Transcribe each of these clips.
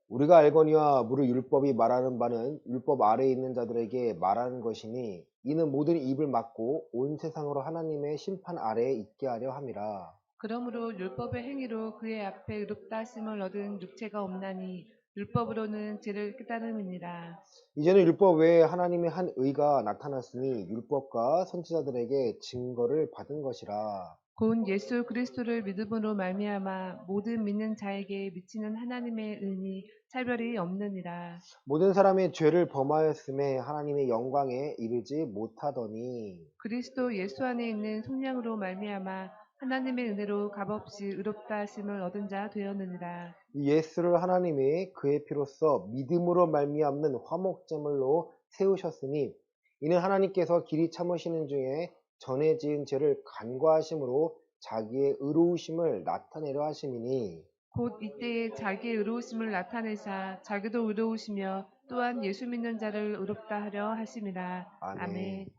우리가 알거니와 무릇 율법이 말하는 바는 율법 아래에 있는 자들에게 말하는 것이니 이는 모든 입을 막고 온 세상으로 하나님의 심판 아래에 있게 하려 함이라. 그러므로 율법의 행위로 그의 앞에 의롭다 하심을 얻은 육체가 없나니 율법으로는 죄를 깨달음이니라. 이제는 율법 외에 하나님의 한 의가 나타났으니 율법과 선지자들에게 증거를 받은 것이라. 곧 예수 그리스도를 믿음으로 말미암아 모든 믿는 자에게 미치는 하나님의 은이 차별이 없느니라. 모든 사람의 죄를 범하였음에 하나님의 영광에 이르지 못하더니 그리스도 예수 안에 있는 속량으로 말미암아 하나님의 은혜로 값없이 의롭다 하심을 얻은 자 되었느니라. 이 예수를 하나님이 그의 피로써 믿음으로 말미암는 화목제물로 세우셨으니 이는 하나님께서 길이 참으시는 중에 전에 지은 죄를 간과하심으로 자기의 의로우심을 나타내려 하심이니 곧 이때에 자기의 의로우심을 나타내사 자기도 의로우시며 또한 예수 믿는 자를 의롭다 하려 하심이라. 아멘. 아멘.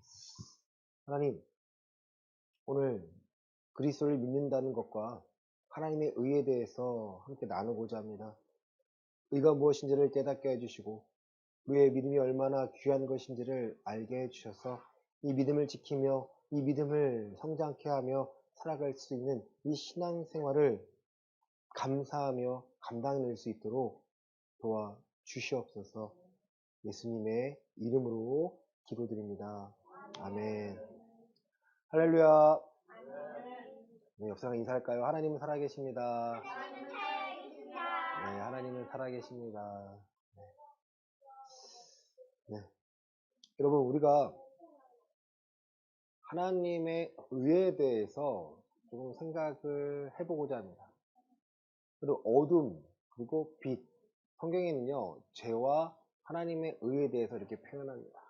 하나님, 오늘 그리스도를 믿는다는 것과 하나님의 의에 대해서 함께 나누고자 합니다. 의가 무엇인지를 깨닫게 해주시고 우리의 믿음이 얼마나 귀한 것인지를 알게 해주셔서 이 믿음을 지키며 이 믿음을 성장케 하며 살아갈 수 있는 이 신앙생활을 감사하며 감당할 수 있도록 도와 주시옵소서. 예수님의 이름으로 기도드립니다. 아멘. 할렐루야. 네, 옆사람 인사할까요? 하나님은 살아계십니다. 네, 하나님은 살아계십니다. 네. 여러분, 우리가 하나님의 의에 대해서 조금 생각을 해보고자 합니다. 그리고 어둠, 그리고 빛. 성경에는요, 죄와 하나님의 의에 대해서 이렇게 표현합니다.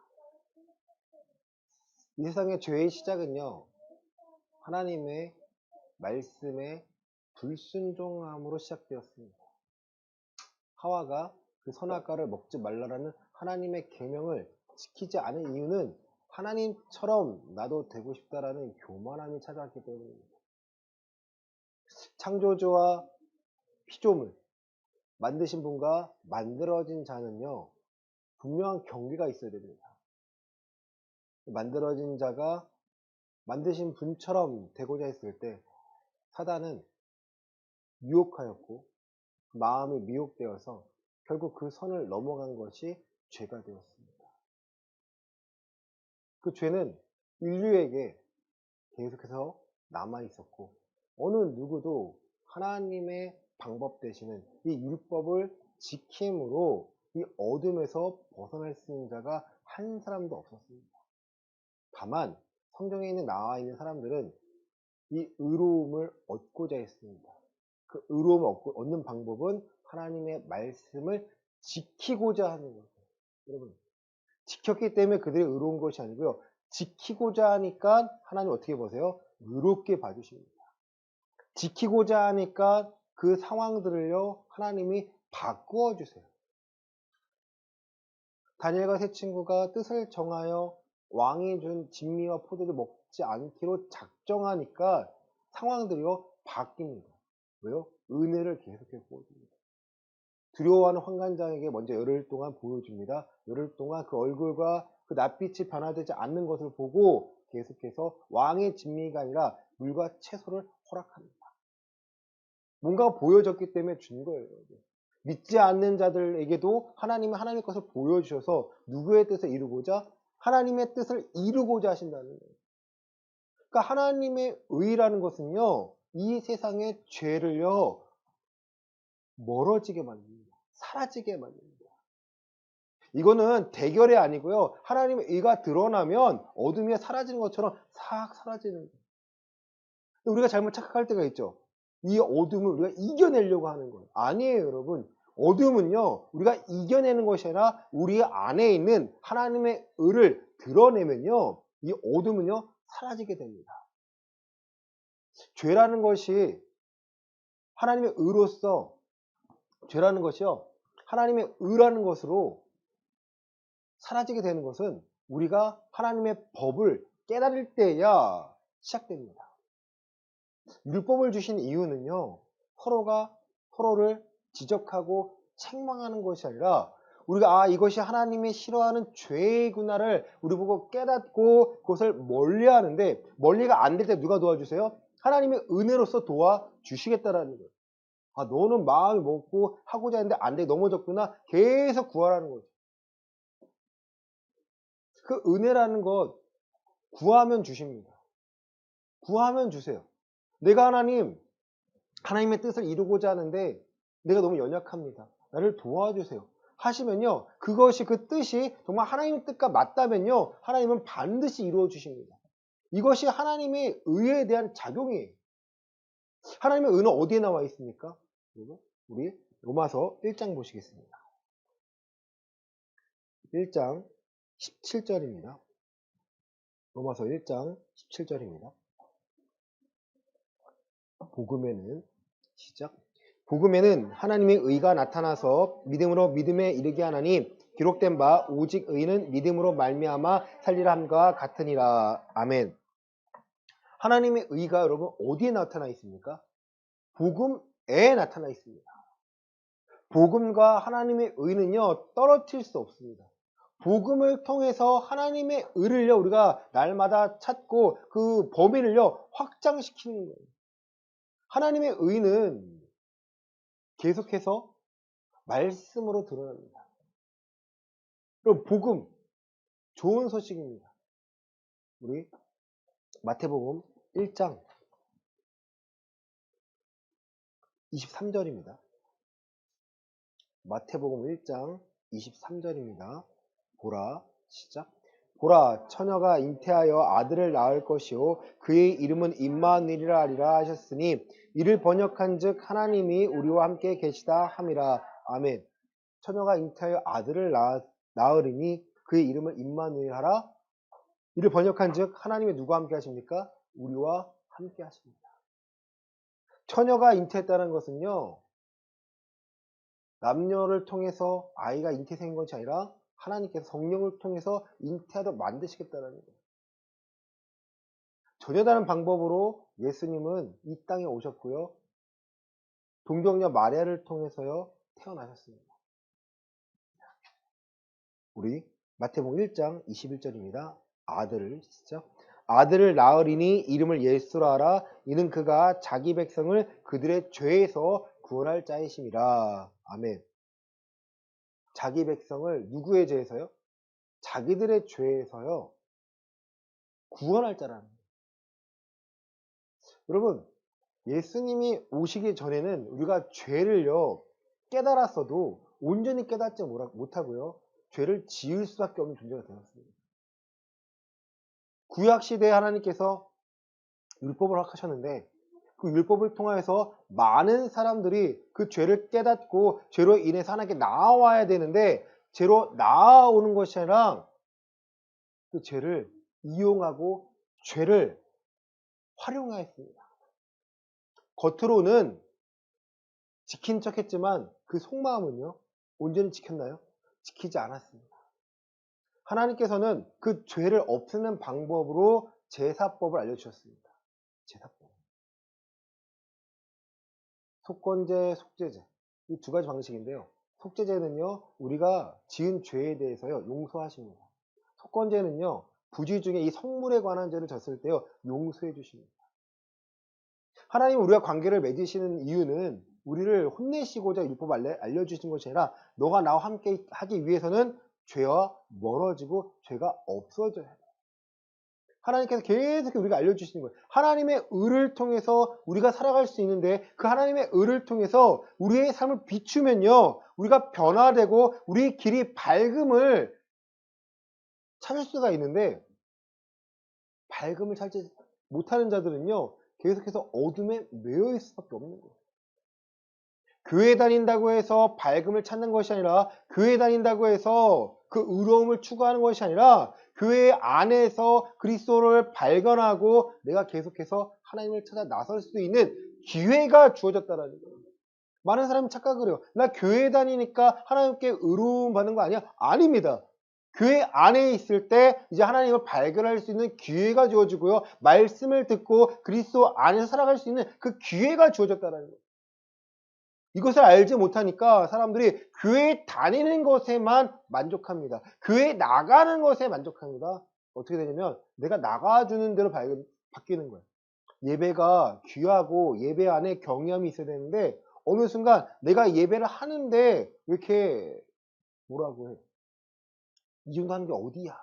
이 세상의 죄의 시작은요, 하나님의 말씀에 불순종함으로 시작되었습니다. 하와가 그 선악과를 먹지 말라라는 하나님의 계명을 지키지 않은 이유는 하나님처럼 나도 되고 싶다라는 교만함이 찾아왔기 때문입니다. 창조주와 피조물, 만드신 분과 만들어진 자는요, 분명한 경계가 있어야 됩니다. 만들어진 자가 만드신 분처럼 되고자 했을 때 사단은 유혹하였고 마음이 미혹되어서 결국 그 선을 넘어간 것이 죄가 되었습니다. 그 죄는 인류에게 계속해서 남아있었고 어느 누구도 하나님의 방법 되시는 이 율법을 지킴으로 이 어둠에서 벗어날 수 있는 자가 한 사람도 없었습니다. 다만 성경에 나와 있는 사람들은 이 의로움을 얻고자 했습니다. 그 의로움을 얻는 방법은 하나님의 말씀을 지키고자 하는 거예요. 여러분, 지켰기 때문에 그들이 의로운 것이 아니고요. 지키고자 하니까 하나님 어떻게 보세요? 의롭게 봐주십니다. 지키고자 하니까 그 상황들을요, 하나님이 바꾸어 주세요. 다니엘과 세 친구가 뜻을 정하여 왕이 준 진미와 포도를 먹지 않기로 작정하니까 상황들이요, 바뀝니다. 왜요? 은혜를 계속해 보여줍니다. 두려워하는 환관장에게 먼저 열흘 동안 보여줍니다. 열흘 동안 그 얼굴과 그 낯빛이 변화되지 않는 것을 보고 계속해서 왕의 진미가 아니라 물과 채소를 허락합니다. 뭔가 보여졌기 때문에 준 거예요. 믿지 않는 자들에게도 하나님의 것을 보여주셔서 누구의 뜻을 이루고자? 하나님의 뜻을 이루고자 하신다는 거예요. 그러니까 하나님의 의라는 것은요, 이 세상의 죄를요, 멀어지게 만듭니다. 사라지게 만듭니다. 이거는 대결이 아니고요. 하나님의 의가 드러나면 어둠이 사라지는 것처럼 싹 사라지는 거예요. 우리가 잘못 착각할 때가 있죠. 이 어둠을 우리가 이겨내려고 하는 거예요. 아니에요, 여러분. 어둠은요, 우리가 이겨내는 것이 아니라 우리 안에 있는 하나님의 의를 드러내면요, 이 어둠은요, 사라지게 됩니다. 죄라는 것이 하나님의 의로서, 죄라는 것이요, 하나님의 의라는 것으로 사라지게 되는 것은 우리가 하나님의 법을 깨달을 때야 시작됩니다. 율법을 주신 이유는요, 서로가 서로를 지적하고 책망하는 것이 아니라 우리가 이것이 하나님이 싫어하는 죄구나를 우리 보고 깨닫고 그것을 멀리하는데 멀리가 안 될 때 누가 도와주세요? 하나님의 은혜로서 도와주시겠다라는 거예요. 너는 마음이 먹고 하고자 했는데 안 돼, 넘어졌구나. 계속 구하라는 거죠. 그 은혜라는 것 구하면 주십니다. 구하면 주세요. 내가 하나님의 뜻을 이루고자 하는데 내가 너무 연약합니다. 나를 도와주세요. 하시면요. 그것이 그 뜻이 정말 하나님의 뜻과 맞다면요. 하나님은 반드시 이루어 주십니다. 이것이 하나님의 의에 대한 작용이에요. 하나님의 의는 어디에 나와 있습니까? 우리 로마서 1장 보시겠습니다. 1장 17절입니다. 로마서 1장 17절입니다. 복음에는 하나님의 의가 나타나서 믿음으로 믿음에 이르게 하나니 기록된 바 오직 의는 믿음으로 말미암아 살리라 함과 같으니라. 아멘. 하나님의 의가 여러분 어디에 나타나 있습니까? 복음에 나타나 있습니다. 복음과 하나님의 의는요 떨어뜨릴 수 없습니다. 복음을 통해서 하나님의 의를요 우리가 날마다 찾고 그 범위를요 확장시키는 거예요. 하나님의 의는 계속해서 말씀으로 드러납니다. 그럼 복음 좋은 소식입니다. 우리 마태복음 1장 23절입니다. 마태복음 1장 23절입니다. 보라, 시작. 보라, 처녀가 잉태하여 아들을 낳을 것이요 그의 이름은 임마누엘이라 하리라 하셨으니 이를 번역한 즉 하나님이 우리와 함께 계시다 함이라. 아멘. 처녀가 잉태하여 아들을 낳으리니 그의 이름을 임마누엘 하라. 이를 번역한 즉 하나님이 누구와 함께 하십니까? 우리와 함께 하십니다. 처녀가 잉태했다는 것은요 남녀를 통해서 아이가 잉태된 것이 아니라 하나님께서 성령을 통해서 잉태하도록 만드시겠다는 거예요. 전혀 다른 방법으로 예수님은 이 땅에 오셨고요. 동정녀 마리아를 통해서요 태어나셨습니다. 우리 마태복음 1장 21절입니다. 아들을 낳으리니 이름을 예수라 하라. 이는 그가 자기 백성을 그들의 죄에서 구원할 자이심이라. 아멘. 자기 백성을 누구의 죄에서요? 자기들의 죄에서요 구원할 자라는 거예요. 여러분 예수님이 오시기 전에는 우리가 죄를요 깨달았어도 온전히 깨닫지 못하고요 죄를 지을 수밖에 없는 존재가 되었습니다. 구약시대에 하나님께서 율법을 허락하셨는데 그 율법을 통해서 많은 사람들이 그 죄를 깨닫고 죄로 인해서 하나님께 나아와야 되는데 죄로 나아오는 것이 아니라 그 죄를 이용하고 죄를 활용하였습니다. 겉으로는 지킨 척 했지만 그 속마음은요 온전히 지켰나요? 지키지 않았습니다. 하나님께서는 그 죄를 없애는 방법으로 제사법을 알려주셨습니다. 제사법. 속건제, 속죄제. 이 두 가지 방식인데요. 속죄제는요, 우리가 지은 죄에 대해서요, 용서하십니다. 속건제는요, 부지 중에 이 성물에 관한 죄를 졌을 때요, 용서해 주십니다. 하나님 우리와 관계를 맺으시는 이유는 우리를 혼내시고자 율법을 알려주신 것이 아니라 너가 나와 함께 하기 위해서는 죄와 멀어지고 죄가 없어져야 돼. 하나님께서 계속 우리가 알려주시는 거예요. 하나님의 의를 통해서 우리가 살아갈 수 있는데 그 하나님의 의를 통해서 우리의 삶을 비추면요. 우리가 변화되고 우리의 길이 밝음을 찾을 수가 있는데 밝음을 찾지 못하는 자들은요. 계속해서 어둠에 매여 있을 수밖에 없는 거예요. 교회 다닌다고 해서 밝음을 찾는 것이 아니라 교회 다닌다고 해서 그 의로움을 추구하는 것이 아니라 교회 안에서 그리스도를 발견하고 내가 계속해서 하나님을 찾아 나설 수 있는 기회가 주어졌다는 거예요. 많은 사람이 착각을 해요. 나 교회 다니니까 하나님께 의로움 받는 거 아니야? 아닙니다. 교회 안에 있을 때 이제 하나님을 발견할 수 있는 기회가 주어지고요. 말씀을 듣고 그리스도 안에서 살아갈 수 있는 그 기회가 주어졌다는 거예요. 이것을 알지 못하니까 사람들이 교회 다니는 것에만 만족합니다. 교회 나가는 것에 만족합니다. 어떻게 되냐면 내가 나가주는 대로 바뀌는 거예요. 예배가 귀하고 예배 안에 경외함이 있어야 되는데 어느 순간 내가 예배를 하는데 왜 이렇게 뭐라고 해? 이 정도 하는 게 어디야?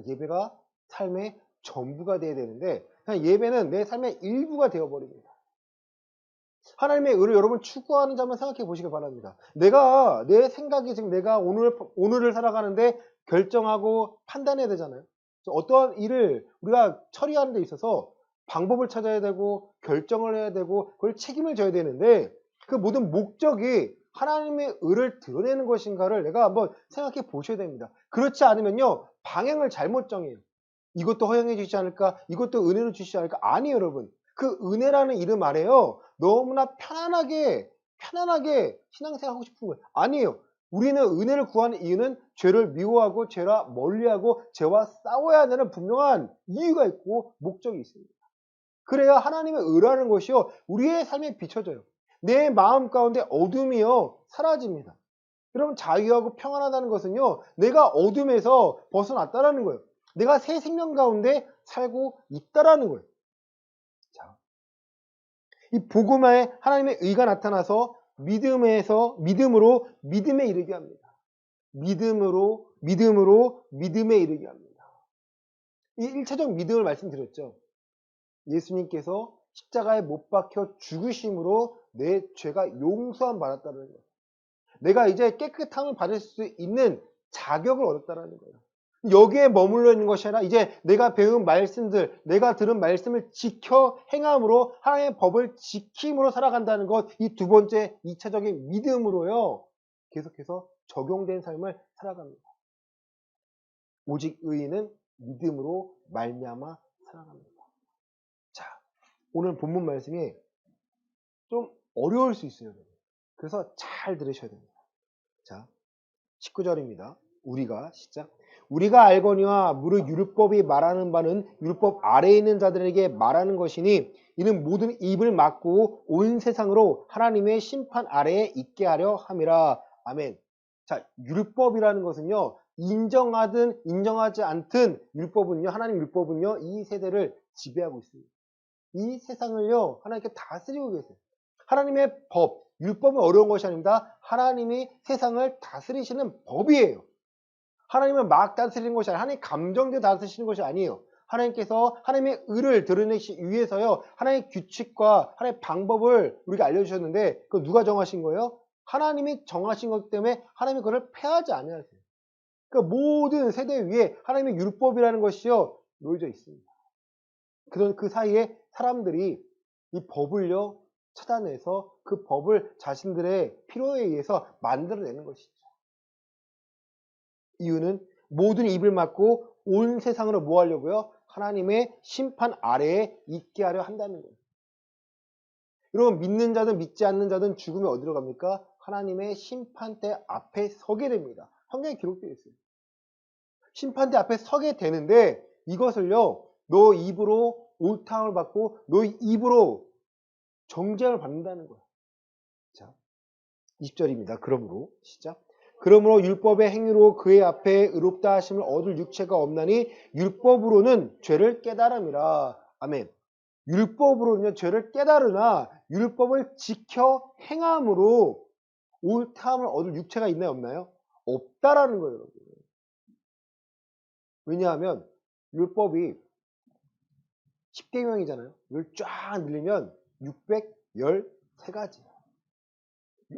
예배가 삶의 전부가 돼야 되는데 그냥 예배는 내 삶의 일부가 되어버립니다. 하나님의 의를 여러분 추구하는지 한번 생각해 보시길 바랍니다. 내 생각이 지금 내가 오늘을 살아가는데 결정하고 판단해야 되잖아요. 어떠한 일을 우리가 처리하는 데 있어서 방법을 찾아야 되고 결정을 해야 되고 그걸 책임을 져야 되는데 그 모든 목적이 하나님의 의를 드러내는 것인가를 내가 한번 생각해 보셔야 됩니다. 그렇지 않으면요 방향을 잘못 정해요. 이것도 허용해 주시지 않을까? 이것도 은혜로 주시지 않을까? 아니에요, 여러분. 그 은혜라는 이름 아래요. 너무나 편안하게 신앙생활하고 싶은 거예요. 아니에요. 우리는 은혜를 구하는 이유는 죄를 미워하고 죄와 멀리하고 죄와 싸워야 되는 분명한 이유가 있고 목적이 있습니다. 그래야 하나님의 의라는 것이요. 우리의 삶에 비춰져요. 내 마음 가운데 어둠이요. 사라집니다. 여러분 자유하고 평안하다는 것은요. 내가 어둠에서 벗어났다라는 거예요. 내가 새 생명 가운데 살고 있다라는 거예요. 자, 이 복음에 하나님의 의가 나타나서 믿음으로 믿음에 이르게 합니다. 믿음으로 믿음에 이르게 합니다. 이 1차적 믿음을 말씀드렸죠. 예수님께서 십자가에 못 박혀 죽으심으로 내 죄가 용서함 받았다는 거예요. 내가 이제 깨끗함을 받을 수 있는 자격을 얻었다는 거예요. 여기에 머물러 있는 것이 아니라 이제 내가 배운 말씀들, 내가 들은 말씀을 지켜 행함으로 하나님의 법을 지킴으로 살아간다는 것, 이 두 번째 2차적인 믿음으로요. 계속해서 적용된 삶을 살아갑니다. 오직 의인은 믿음으로 말미암아 살아갑니다. 자, 오늘 본문 말씀이 좀 어려울 수 있어요. 그래서 잘 들으셔야 됩니다. 자, 19절입니다. 우리가 시작. 우리가 알거니와 무릇 율법이 말하는 바는 율법 아래에 있는 자들에게 말하는 것이니 이는 모든 입을 막고 온 세상으로 하나님의 심판 아래에 있게 하려 함이라. 아멘. 자, 율법이라는 것은요. 인정하든 인정하지 않든 율법은요. 하나님 율법은요. 이 세대를 지배하고 있습니다. 이 세상을요. 하나님께 다스리고 계세요. 하나님의 법, 율법은 어려운 것이 아닙니다. 하나님이 세상을 다스리시는 법이에요. 하나님은 막 다스리는 것이 아니라 하나님 감정대로 다스리시는 것이 아니에요. 하나님께서 하나님의 의를 드러내기 위해서요. 하나님의 규칙과 하나님의 방법을 우리가 알려주셨는데 그거 누가 정하신 거예요? 하나님이 정하신 거기 때문에 하나님이 그걸 폐하지 않으세요. 그러니까 모든 세대 위에 하나님의 율법이라는 것이요. 놓여져 있습니다. 그런 그 사이에 사람들이 이 법을요. 찾아내서 그 법을 자신들의 필요에 의해서 만들어내는 것이죠. 이유는 모든 입을 막고 온 세상으로 뭐 하려고요? 하나님의 심판 아래에 있게 하려 한다는 거예요. 여러분 믿는 자든 믿지 않는 자든 죽으면 어디로 갑니까? 하나님의 심판대 앞에 서게 됩니다. 성경에 기록되어 있어요. 심판대 앞에 서게 되는데 이것을요. 너 입으로 옳다함을 받고 너 입으로 정죄를 받는다는 거예요. 자, 20절입니다. 그러므로 시작. 그러므로 율법의 행위로 그의 앞에 의롭다 하심을 얻을 육체가 없나니 율법으로는 죄를 깨달음이라. 아멘. 율법으로는요 죄를 깨달으나 율법을 지켜 행함으로 옳다함을 얻을 육체가 있나요 없나요? 없다라는 거예요. 여러분. 왜냐하면 율법이 10계명이잖아요. 이걸 쫙 늘리면 613가지.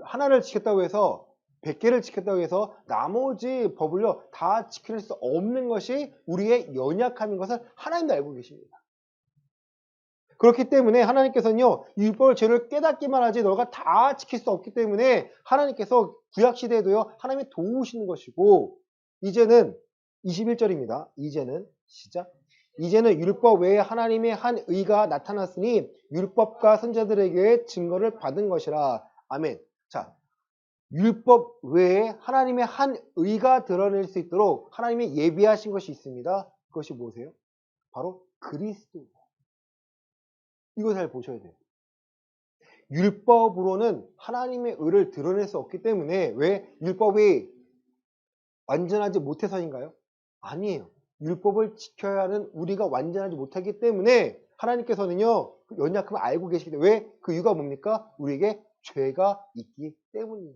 하나를 지켰다고 해서 100개를 지켰다고 해서 나머지 법을요 다 지킬 수 없는 것이 우리의 연약함인 것을 하나님도 알고 계십니다. 그렇기 때문에 하나님께서는요 율법을 죄를 깨닫기만 하지 너가 다 지킬 수 없기 때문에 하나님께서 구약시대에도요 하나님이 도우시는 것이고 이제는 21절입니다. 이제는 시작. 이제는 율법 외에 하나님의 한 의가 나타났으니 율법과 선지자들에게 증거를 받은 것이라. 아멘. 자, 율법 외에 하나님의 한 의가 드러낼 수 있도록 하나님이 예비하신 것이 있습니다. 그것이 무엇이에요? 바로 그리스도입니다. 이거 잘 보셔야 돼요. 율법으로는 하나님의 의를 드러낼 수 없기 때문에 왜 율법이 완전하지 못해서인가요? 아니에요. 율법을 지켜야 하는 우리가 완전하지 못하기 때문에 하나님께서는요, 그 연약함을 알고 계시기 때문에 왜? 그 이유가 뭡니까? 우리에게 죄가 있기 때문이에요.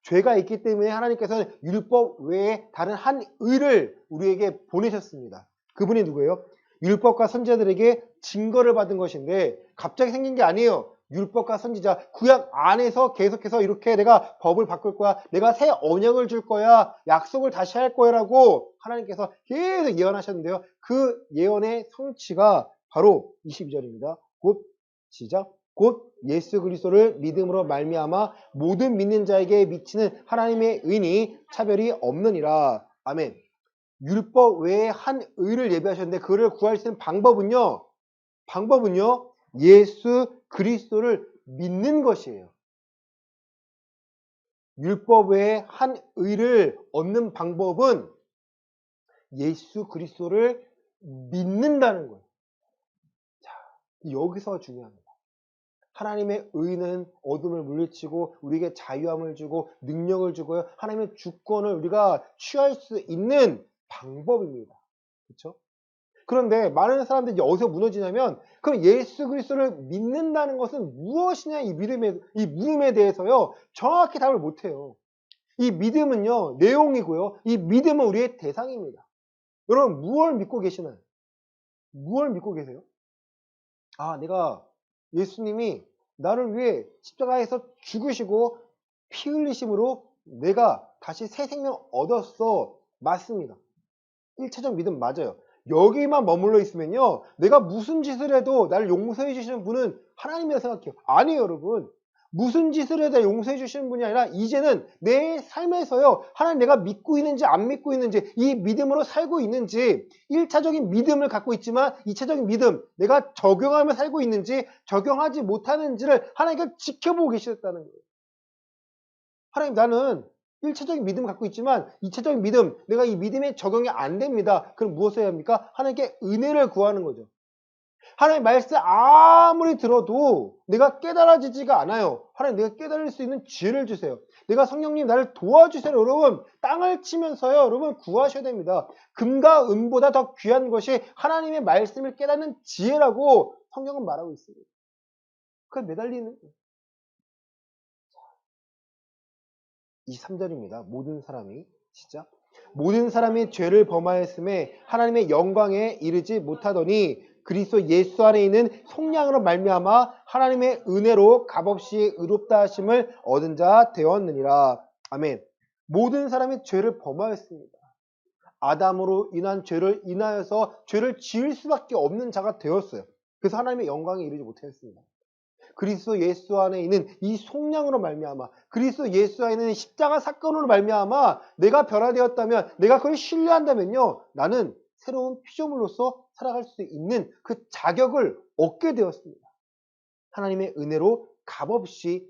죄가 있기 때문에 하나님께서는 율법 외에 다른 한 의를 우리에게 보내셨습니다. 그분이 누구예요? 율법과 선지자들에게 증거를 받은 것인데 갑자기 생긴 게 아니에요. 율법과 선지자, 구약 안에서 계속해서 이렇게 내가 법을 바꿀 거야, 내가 새 언약을 줄 거야, 약속을 다시 할 거야라고 하나님께서 계속 예언하셨는데요. 그 예언의 성취가 바로 22절입니다. 곧 시작. 곧 예수 그리스도를 믿음으로 말미암아 모든 믿는 자에게 미치는 하나님의 의니 차별이 없느니라. 아멘. 율법 외에 한 의를 예비하셨는데 그를 구할 수 있는 방법은요. 예수 그리스도를 믿는 것이에요. 율법 외에 한 의를 얻는 방법은 예수 그리스도를 믿는다는 거예요. 자, 여기서 중요합니다. 하나님의 의는 어둠을 물리치고 우리에게 자유함을 주고 능력을 주고요. 하나님의 주권을 우리가 취할 수 있는 방법입니다. 그렇죠? 그런데 많은 사람들이 이제 어디서 무너지냐면 그럼 예수 그리스도를 믿는다는 것은 무엇이냐 이 물음에 대해서요. 정확히 답을 못 해요. 이 믿음은요. 내용이고요. 이 믿음은 우리의 대상입니다. 여러분 무엇을 믿고 계시나요? 무엇을 믿고 계세요? 아, 내가 예수님이 나를 위해 십자가에서 죽으시고 피 흘리심으로 내가 다시 새 생명 얻었어. 맞습니다. 1차적 믿음 맞아요. 여기만 머물러 있으면요. 내가 무슨 짓을 해도 나를 용서해 주시는 분은 하나님이라 생각해요. 아니에요, 여러분. 무슨 짓을 해도 용서해 주시는 분이 아니라 이제는 내 삶에서요. 하나님 내가 믿고 있는지 안 믿고 있는지 이 믿음으로 살고 있는지 1차적인 믿음을 갖고 있지만 2차적인 믿음 내가 적용하며 살고 있는지 적용하지 못하는지를 하나님께서 지켜보고 계시다는 거예요. 하나님 나는 1차적인 믿음을 갖고 있지만 2차적인 믿음 내가 이 믿음에 적용이 안 됩니다. 그럼 무엇을 해야 합니까? 하나님께 은혜를 구하는 거죠. 하나님 말씀 아무리 들어도 내가 깨달아지지가 않아요. 하나님 내가 깨달을 수 있는 지혜를 주세요. 내가 성령님 나를 도와주세요. 여러분 땅을 치면서요. 여러분 구하셔야 됩니다. 금과 은보다 더 귀한 것이 하나님의 말씀을 깨닫는 지혜라고 성경은 말하고 있습니다. 그걸 매달리는 23절입니다. 모든 사람이 시작. 모든 사람이 죄를 범하였음에 하나님의 영광에 이르지 못하더니 그리스도 예수 안에 있는 속량으로 말미암아 하나님의 은혜로 값없이 의롭다 하심을 얻은 자 되었느니라. 아멘. 모든 사람이 죄를 범하였습니다. 아담으로 인한 죄를 인하여서 죄를 지을 수밖에 없는 자가 되었어요. 그래서 하나님의 영광에 이르지 못하였습니다. 그리스도 예수 안에 있는 이 속량으로 말미암아 그리스도 예수 안에 있는 십자가 사건으로 말미암아 내가 변화되었다면 내가 그걸 신뢰한다면요 나는 새로운 피조물로서 살아갈 수 있는 그 자격을 얻게 되었습니다. 하나님의 은혜로 값없이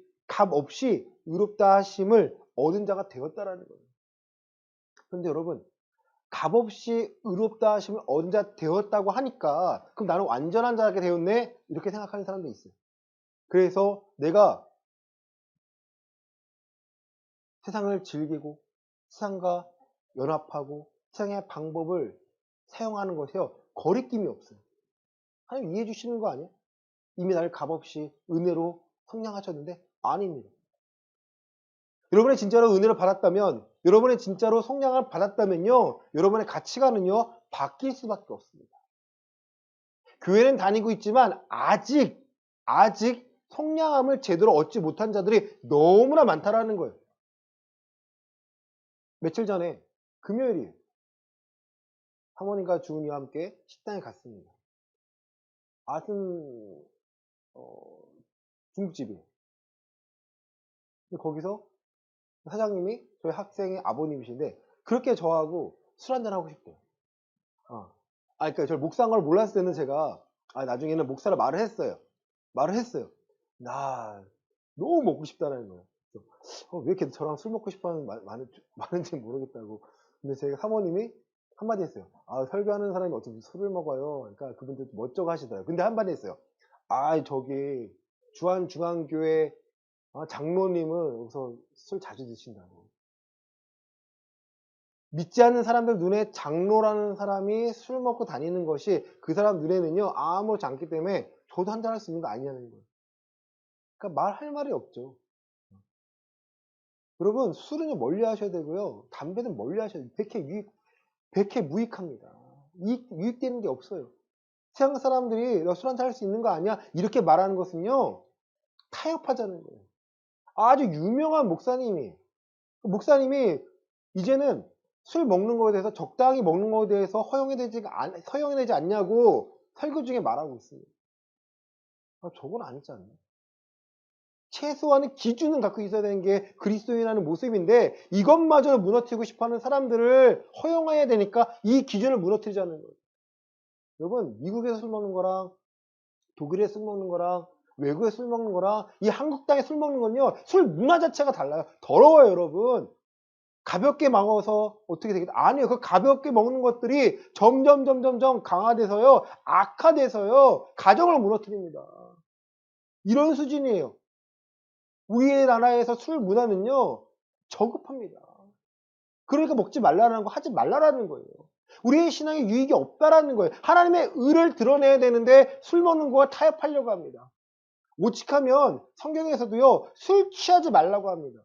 의롭다 하심을 얻은 자가 되었다라는 거예요. 그런데 여러분 값없이 의롭다 하심을 얻은 자 되었다고 하니까 그럼 나는 완전한 자가 되었네 이렇게 생각하는 사람도 있어요. 그래서 내가 세상을 즐기고 세상과 연합하고 세상의 방법을 사용하는 것이요. 거리낌이 없어요. 하나님 이해해 주시는 거 아니에요? 이미 나를 값없이 은혜로 성량하셨는데 아닙니다. 여러분이 진짜로 은혜를 받았다면 여러분이 진짜로 성량을 받았다면요. 여러분의 가치관은요. 바뀔 수밖에 없습니다. 교회는 다니고 있지만 아직 성량함을 제대로 얻지 못한 자들이 너무나 많다라는 거예요. 며칠 전에 금요일이에요. 사모님과 주은이와 함께 식당에 갔습니다. 아주 중국집이에요. 근데 거기서 사장님이 저희 학생의 아버님이신데 그렇게 저하고 술 한잔 하고 싶대요. 그러니까 저를 목사인 걸 몰랐을 때는 제가 나중에는 목사를 말을 했어요. 나 너무 먹고 싶다는 거예요. 왜 이렇게 저랑 술 먹고 싶어하는 많은지 모르겠다고. 근데 제가 사모님이 한마디 했어요. 설교하는 사람이 어떻게 술을 먹어요. 그러니까 그분들 멋쩍어 하시더라고요. 근데 한마디 했어요. 저기 주한중앙교회 장로님은 우선 술 자주 드신다고. 믿지 않는 사람들 눈에 장로라는 사람이 술 먹고 다니는 것이 그 사람 눈에는요 아무렇지 않기 때문에 저도 한잔할 수 있는 거 아니냐는 거예요. 그러니까 말할 말이 없죠. 여러분 술은요 멀리 하셔야 되고요. 담배는 멀리 하셔야 돼요. 백해 무익합니다. 유익되는 게 없어요. 세상 사람들이 너 술 한잔 할 수 있는 거 아니야? 이렇게 말하는 것은요 타협하자는 거예요. 아주 유명한 목사님이 이제는 술 먹는 거에 대해서 적당히 먹는 거에 대해서 허용되지 않냐고 설교 중에 말하고 있습니다. 저건 아니지 않나? 최소한의 기준은 갖고 있어야 되는 게 그리스도인이라는 모습인데 이것마저 무너뜨리고 싶어하는 사람들을 허용해야 되니까 이 기준을 무너뜨리자는 거예요. 여러분 미국에서 술 먹는 거랑 독일에서 술 먹는 거랑 외국에서 술 먹는 거랑 이 한국 땅에 술 먹는 건요 술 문화 자체가 달라요. 더러워요 여러분. 가볍게 먹어서 어떻게 되겠다? 아니에요. 그 가볍게 먹는 것들이 점점 강화돼서요 악화돼서요 가정을 무너뜨립니다. 이런 수준이에요. 우리나라에서 술 문화는요 저급합니다. 그러니까 먹지 말라는 거 하지 말라는 거예요. 우리의 신앙에 유익이 없다라는 거예요. 하나님의 의를 드러내야 되는데 술 먹는 거와 타협하려고 합니다. 오직하면 성경에서도요 술 취하지 말라고 합니다.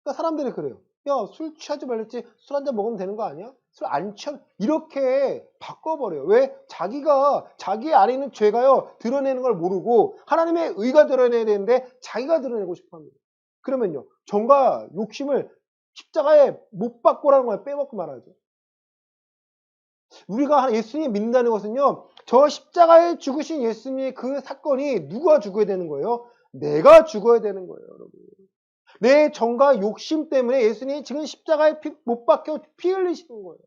그러니까 사람들이 그래요. 야, 술 취하지 말랬지 술 한잔 먹으면 되는 거 아니야? 술 안 취하 이렇게 바꿔버려요. 왜? 자기가 자기 안에 있는 죄가요 드러내는 걸 모르고 하나님의 의가 드러내야 되는데 자기가 드러내고 싶어합니다. 그러면요 정과 욕심을 십자가에 못 박고라는 걸 빼먹고 말하죠. 우리가 예수님 믿는다는 것은요 저 십자가에 죽으신 예수님의 그 사건이 누가 죽어야 되는 거예요? 내가 죽어야 되는 거예요, 여러분. 내 정과 욕심 때문에 예수님이 지금 십자가에 못 박혀 피 흘리시는 거예요.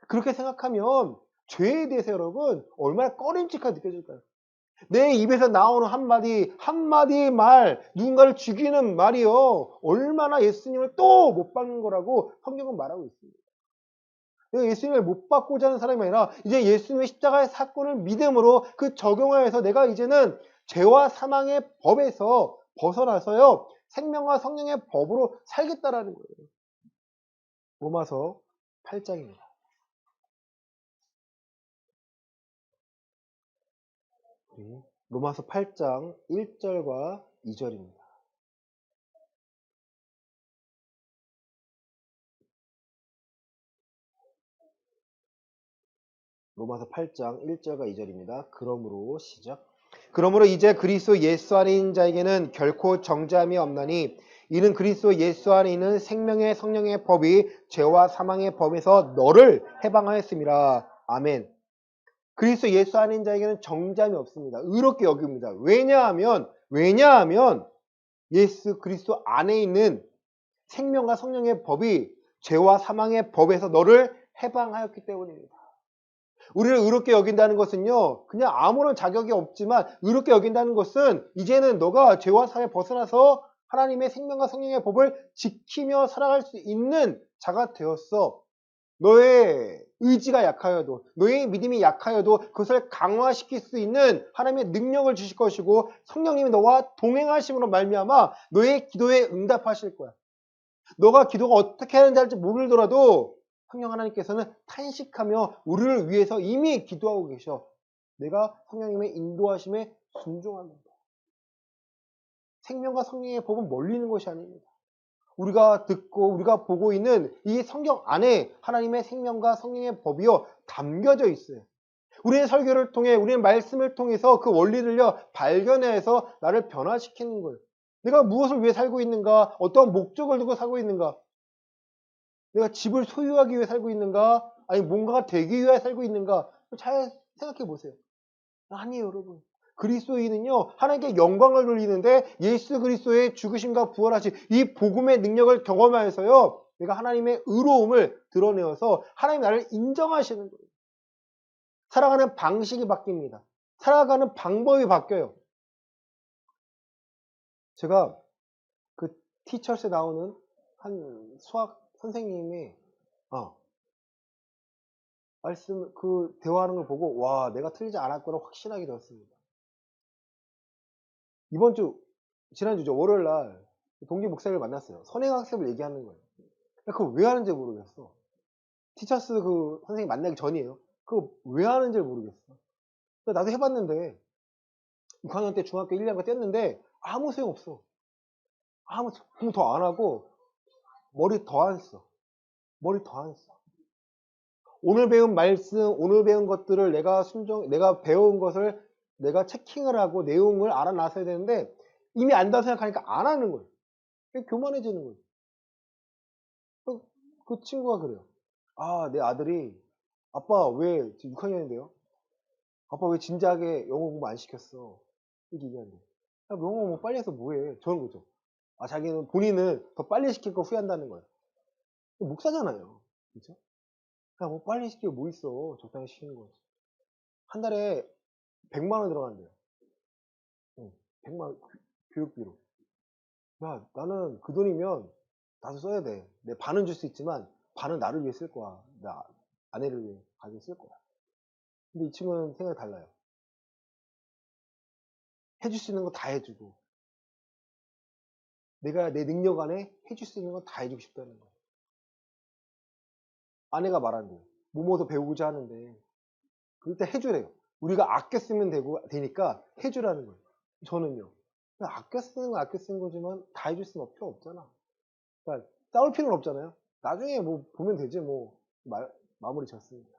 그렇게 생각하면 죄에 대해서 여러분 얼마나 꺼림칙하게 느껴질까요? 내 입에서 나오는 한마디 말, 누군가를 죽이는 말이요. 얼마나 예수님을 또 못 박는 거라고 성경은 말하고 있습니다. 예수님을 못 받고자 하는 사람이 아니라 이제 예수님의 십자가의 사건을 믿음으로 그 적용하여서 내가 이제는 죄와 사망의 법에서 벗어나서요. 생명과 성령의 법으로 살겠다라는 거예요. 로마서 8장입니다. 로마서 8장 1절과 2절입니다. 로마서 8장 1절과 2절입니다. 그러므로 시작. 그러므로 이제 그리스도 예수 안에 있는 자에게는 결코 정죄함이 없나니 이는 그리스도 예수 안에 있는 생명의 성령의 법이 죄와 사망의 법에서 너를 해방하였습니다. 아멘. 그리스도 예수 안에 있는 자에게는 정죄함이 없습니다. 의롭게 여깁니다. 왜냐하면 예수 그리스도 안에 있는 생명과 성령의 법이 죄와 사망의 법에서 너를 해방하였기 때문입니다. 우리를 의롭게 여긴다는 것은요 그냥 아무런 자격이 없지만 의롭게 여긴다는 것은 이제는 너가 죄와 사에 벗어나서 하나님의 생명과 성령의 법을 지키며 살아갈 수 있는 자가 되었어. 너의 의지가 약하여도 너의 믿음이 약하여도 그것을 강화시킬 수 있는 하나님의 능력을 주실 것이고 성령님이 너와 동행하심으로 말미암아 너의 기도에 응답하실 거야. 너가 기도가 어떻게 하는지 할지 모르더라도 성령 하나님께서는 탄식하며 우리를 위해서 이미 기도하고 계셔. 내가 성령님의 인도하심에 순종합니다. 생명과 성령의 법은 멀리 있는 것이 아닙니다. 우리가 듣고 우리가 보고 있는 이 성경 안에 하나님의 생명과 성령의 법이요 담겨져 있어요. 우리의 설교를 통해 우리의 말씀을 통해서 그 원리를요 발견해서 나를 변화시키는 거예요. 내가 무엇을 위해 살고 있는가? 어떤 목적을 두고 살고 있는가? 내가 집을 소유하기 위해 살고 있는가? 아니 뭔가가 되기 위해 살고 있는가? 잘 생각해 보세요. 아니에요, 여러분. 그리스도인은요 하나님께 영광을 돌리는데 예수 그리스도의 죽으심과 부활하신 이 복음의 능력을 경험하여서요 내가 하나님의 의로움을 드러내어서 하나님 나를 인정하시는 거예요. 살아가는 방식이 바뀝니다. 살아가는 방법이 바뀌어요. 제가 그 티처스에 나오는 한 수학 선생님이 그 대화하는 걸 보고 와 내가 틀리지 않았구나 확신하게 되었습니다. 지난주죠. 월요일 날 동기 목사를 만났어요. 선행학습을 얘기하는 거예요. 그걸 왜 하는지 모르겠어. 티처스 그 선생님 만나기 전이에요. 그거 왜 하는지 모르겠어. 나도 해봤는데 6학년 때 중학교 1, 2학년 뛰었는데 아무 소용없어. 공부 더 안 하고 머리 더 안 써. 머리 더 안 써. 오늘 배운 말씀, 오늘 배운 것들을 내가 배운 것을 내가 체킹을 하고 내용을 알아놨어야 되는데 이미 안다고 생각하니까 안 하는 거예요. 교만해지는 거예요. 그 친구가 그래요. 아, 내 아들이 아빠 왜 지금 6학년인데요? 아빠 왜 진지하게 영어 공부 안 시켰어? 이렇게 얘기하는데. 야, 영어 뭐 빨리 해서 뭐해? 저런 거죠. 본인은 더 빨리 시킬 거 후회한다는 거예요. 목사잖아요. 그죠? 야, 뭐 빨리 시키고 뭐 있어. 적당히 시키는 거지. 한 달에 100만 원 들어간대요. 응, 100만 원 교육비로. 야, 나는 그 돈이면 나도 써야 돼. 내 반은 줄 수 있지만 반은 나를 위해 쓸 거야. 나 아내를 위해 가지고 쓸 거야. 근데 이 친구는 생각이 달라요. 해줄 수 있는 거 다 해주고 내가 내 능력 안에 해줄 수 있는 건 다 해주고 싶다는 거야. 아내가 말한대요. 뭐뭐도 배우고자 하는데 그럴 때 해주래요. 우리가 아껴 쓰면 되니까 해주라는 거예요. 저는요. 아껴 쓰는 건 아껴 쓰는 거지만 다 해줄 수는 필요 없잖아. 그러니까 싸울 필요는 없잖아요. 나중에 뭐 보면 되지 뭐 마무리 졌으니까.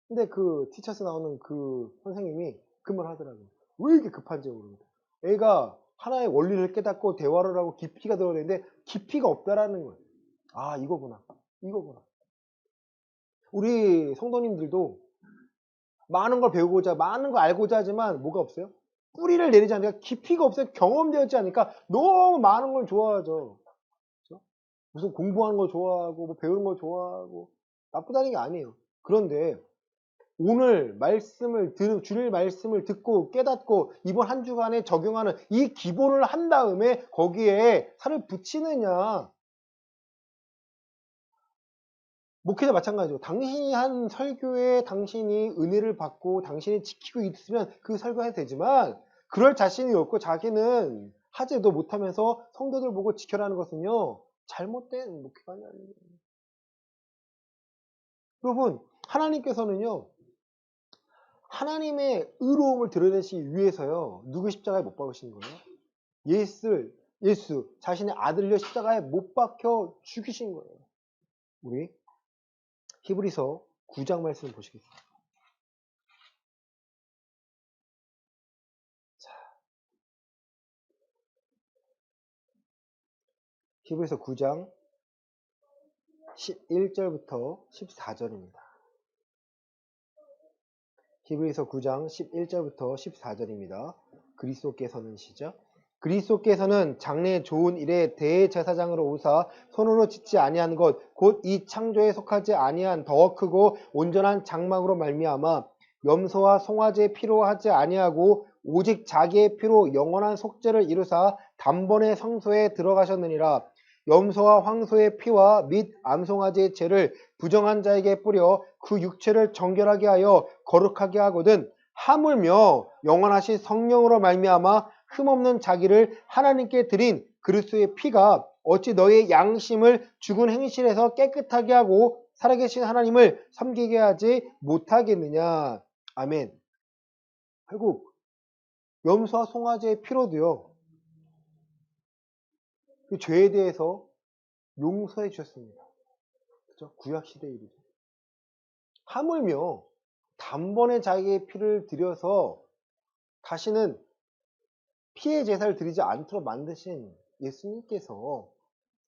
근데 그 티처스 나오는 그 선생님이 그 말 하더라고요. 왜 이렇게 급한지 모르겠다. 애가 하나의 원리를 깨닫고 대화를 하고 깊이가 들어야 되는데 깊이가 없다라는 거예요. 아, 이거구나. 이거구나. 우리 성도님들도 많은 걸 배우고자, 많은 걸 알고자 하지만 뭐가 없어요? 뿌리를 내리지 않으니까 깊이가 없어요. 경험되었지 않으니까 너무 많은 걸 좋아하죠. 그렇죠? 무슨 공부하는 걸 좋아하고, 뭐 배우는 걸 좋아하고, 나쁘다는 게 아니에요. 그런데 오늘 주일 말씀을 듣고 깨닫고 이번 한 주간에 적용하는 이 기본을 한 다음에 거기에 살을 붙이느냐. 목회자 마찬가지죠. 당신이 한 설교에 당신이 은혜를 받고 당신이 지키고 있으면 그 설교해도 되지만 그럴 자신이 없고 자기는 하지도 못하면서 성도들 보고 지켜라는 것은요. 잘못된 목회가 아니에요. 여러분, 하나님께서는요. 하나님의 의로움을 드러내시기 위해서요. 누구 십자가에 못 박으신 거예요? 예수 자신의 아들을 십자가에 못 박혀 죽이신 거예요. 우리 히브리서 9장 말씀 보시겠습니다. 히브리서 9장 11절부터 14절입니다. 히브리서 9장 11절부터 14절입니다. 그리스도께서는 시죠. 그리스도께서는 장래 좋은 일에 대제사장으로 오사 손으로 짓지 아니한 것 곧 이 창조에 속하지 아니한 더 크고 온전한 장막으로 말미암아 염소와 송아지의 피로 하지 아니하고 오직 자기의 피로 영원한 속죄를 이루사 단번에 성소에 들어가셨느니라. 염소와 황소의 피와 및 암송아지의 죄를 부정한 자에게 뿌려 그 육체를 정결하게 하여 거룩하게 하거든 하물며 영원하신 성령으로 말미암아 흠없는 자기를 하나님께 드린 그리스도의 피가 어찌 너의 양심을 죽은 행실에서 깨끗하게 하고 살아계신 하나님을 섬기게 하지 못하겠느냐. 아멘. 결국 염소와 송아지의 피로도요. 그 죄에 대해서 용서해 주셨습니다. 그렇죠? 구약시대의 일이죠. 하물며 단번에 자기의 피를 들여서 다시는 피의 제사를 드리지 않도록 만드신 예수님께서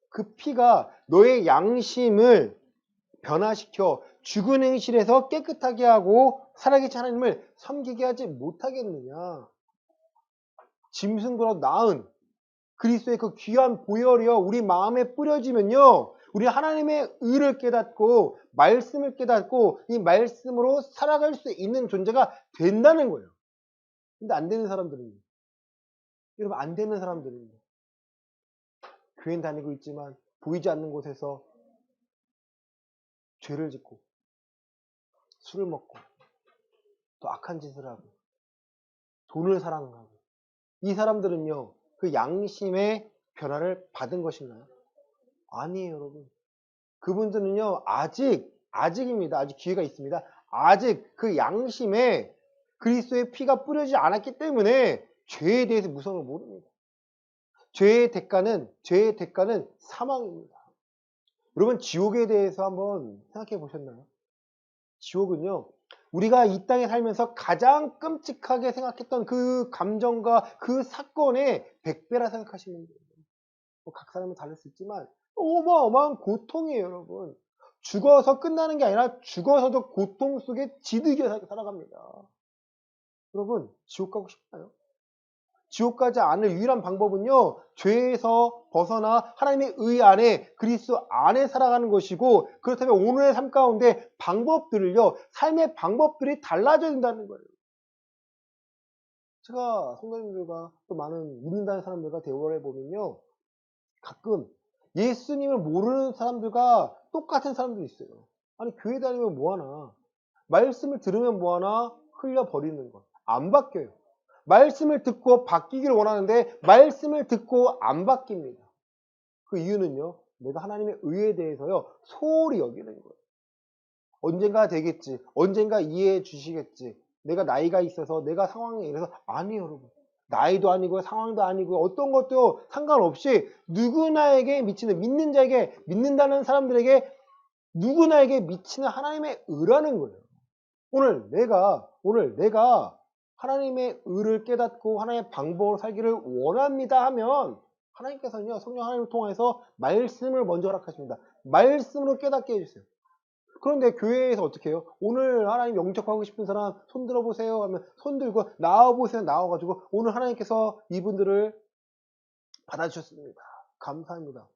그 피가 너의 양심을 변화시켜 죽은 행실에서 깨끗하게 하고 살아계신 하나님을 섬기게 하지 못하겠느냐. 짐승보다 나은 그리스도의 그 귀한 보혈이여 우리 마음에 뿌려지면요. 우리 하나님의 의를 깨닫고 말씀을 깨닫고 이 말씀으로 살아갈 수 있는 존재가 된다는 거예요. 근데 안 되는 사람들은 여러분 안 되는 사람들은 교회 다니고 있지만 보이지 않는 곳에서 죄를 짓고 술을 먹고 또 악한 짓을 하고 돈을 사랑하고 이 사람들은요, 그 양심의 변화를 받은 것인가요? 아니에요, 여러분. 그분들은요, 아직입니다. 아직 기회가 있습니다. 아직 그 양심에 그리스도의 피가 뿌려지지 않았기 때문에 죄에 대해서 무서움을 모릅니다. 죄의 대가는 사망입니다. 여러분, 지옥에 대해서 한번 생각해 보셨나요? 지옥은요, 우리가 이 땅에 살면서 가장 끔찍하게 생각했던 그 감정과 그 사건의 100배라 생각하시면 돼요. 뭐 각 사람은 다를 수 있지만 어마어마한 고통이에요, 여러분. 죽어서 끝나는 게 아니라 죽어서도 고통 속에 지득여 살아갑니다. 여러분, 지옥 가고 싶나요? 지옥 가지 않을 유일한 방법은요, 죄에서 벗어나 하나님의 의 안에, 그리스도 안에 살아가는 것이고, 그렇다면 오늘의 삶 가운데 삶의 방법들이 달라져야 된다는 거예요. 제가 성도님들과 또 많은 믿는다는 사람들과 대화를 해보면요, 가끔 예수님을 모르는 사람들과 똑같은 사람들이 있어요. 아니, 교회 다니면 뭐하나, 말씀을 들으면 뭐하나, 흘려버리는 것. 안 바뀌어요. 말씀을 듣고 바뀌기를 원하는데 말씀을 듣고 안 바뀝니다. 그 이유는요, 내가 하나님의 의에 대해서요, 소홀히 여기는 거예요. 언젠가 되겠지, 언젠가 이해해 주시겠지, 내가 나이가 있어서, 내가 상황에 이래서. 아니에요, 여러분. 나이도 아니고 상황도 아니고 어떤 것도 상관없이 누구나에게 미치는, 믿는 자에게, 믿는다는 사람들에게 누구나에게 미치는 하나님의 의라는 거예요. 오늘 내가 하나님의 의를 깨닫고 하나님의 방법으로 살기를 원합니다 하면 하나님께서는요, 성령 하나님을 통해서 말씀을 먼저 허락하십니다. 말씀으로 깨닫게 해주세요. 그런데 교회에서 어떻게 해요? 오늘 하나님 영접하고 싶은 사람 손 들어보세요 하면 손 들고, 나와보세요 나와가지고, 오늘 하나님께서 이분들을 받아주셨습니다. 감사합니다.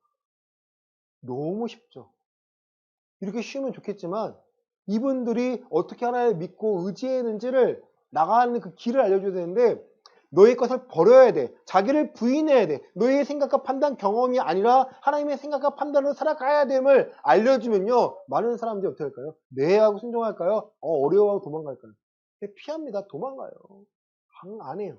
너무 쉽죠. 이렇게 쉬우면 좋겠지만 이분들이 어떻게 하나님을 믿고 의지했는지를, 나가는 그 길을 알려줘야 되는데, 너의 것을 버려야 돼. 자기를 부인해야 돼. 너의 생각과 판단, 경험이 아니라 하나님의 생각과 판단으로 살아가야 됨을 알려주면요, 많은 사람들이 어떻게 할까요? 네 하고 순종할까요? 어려워하고 도망갈까요? 피합니다. 도망가요. 안 해요.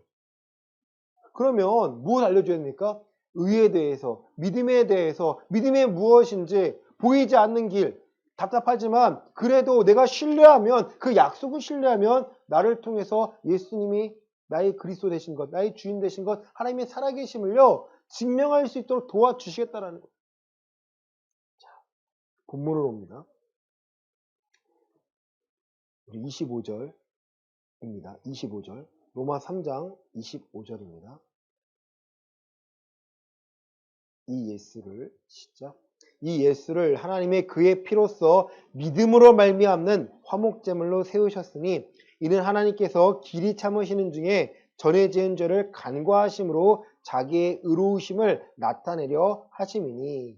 그러면 무엇을 알려줘야 됩니까? 의에 대해서, 믿음에 대해서, 믿음이 무엇인지, 보이지 않는 길, 답답하지만 그래도 내가 신뢰하면, 그 약속을 신뢰하면 나를 통해서 예수님이 나의 그리스도 되신 것, 나의 주인 되신 것, 하나님의 살아계심을요, 증명할 수 있도록 도와주시겠다라는 것. 자, 본문으로 옵니다. 우리 25절입니다. 25절. 로마 3장 25절입니다. 이 예수를, 시작. 이 예수를 하나님의 그의 피로써 믿음으로 말미암는 화목제물로 세우셨으니, 이는 하나님께서 길이 참으시는 중에 전에 지은 죄를 간과하심으로 자기의 의로우심을 나타내려 하심이니.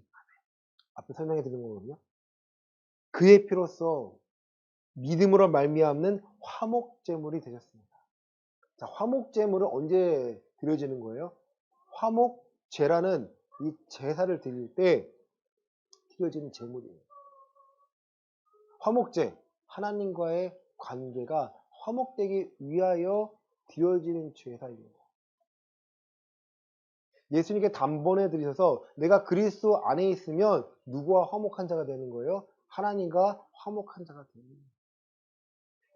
앞에 설명해 드린 거거든요. 그의 피로써 믿음으로 말미암는 화목제물이 되셨습니다. 자, 화목제물은 언제 드려지는 거예요? 화목제라는 이 제사를 드릴 때 드려지는 제물이에요. 화목제, 하나님과의 관계가 화목되기 위하여 드려지는 제사입니다. 예수님께 단번에 드리셔서 내가 그리스도 안에 있으면 누구와 화목한 자가 되는 거예요? 하나님과 화목한 자가 되는 거예요.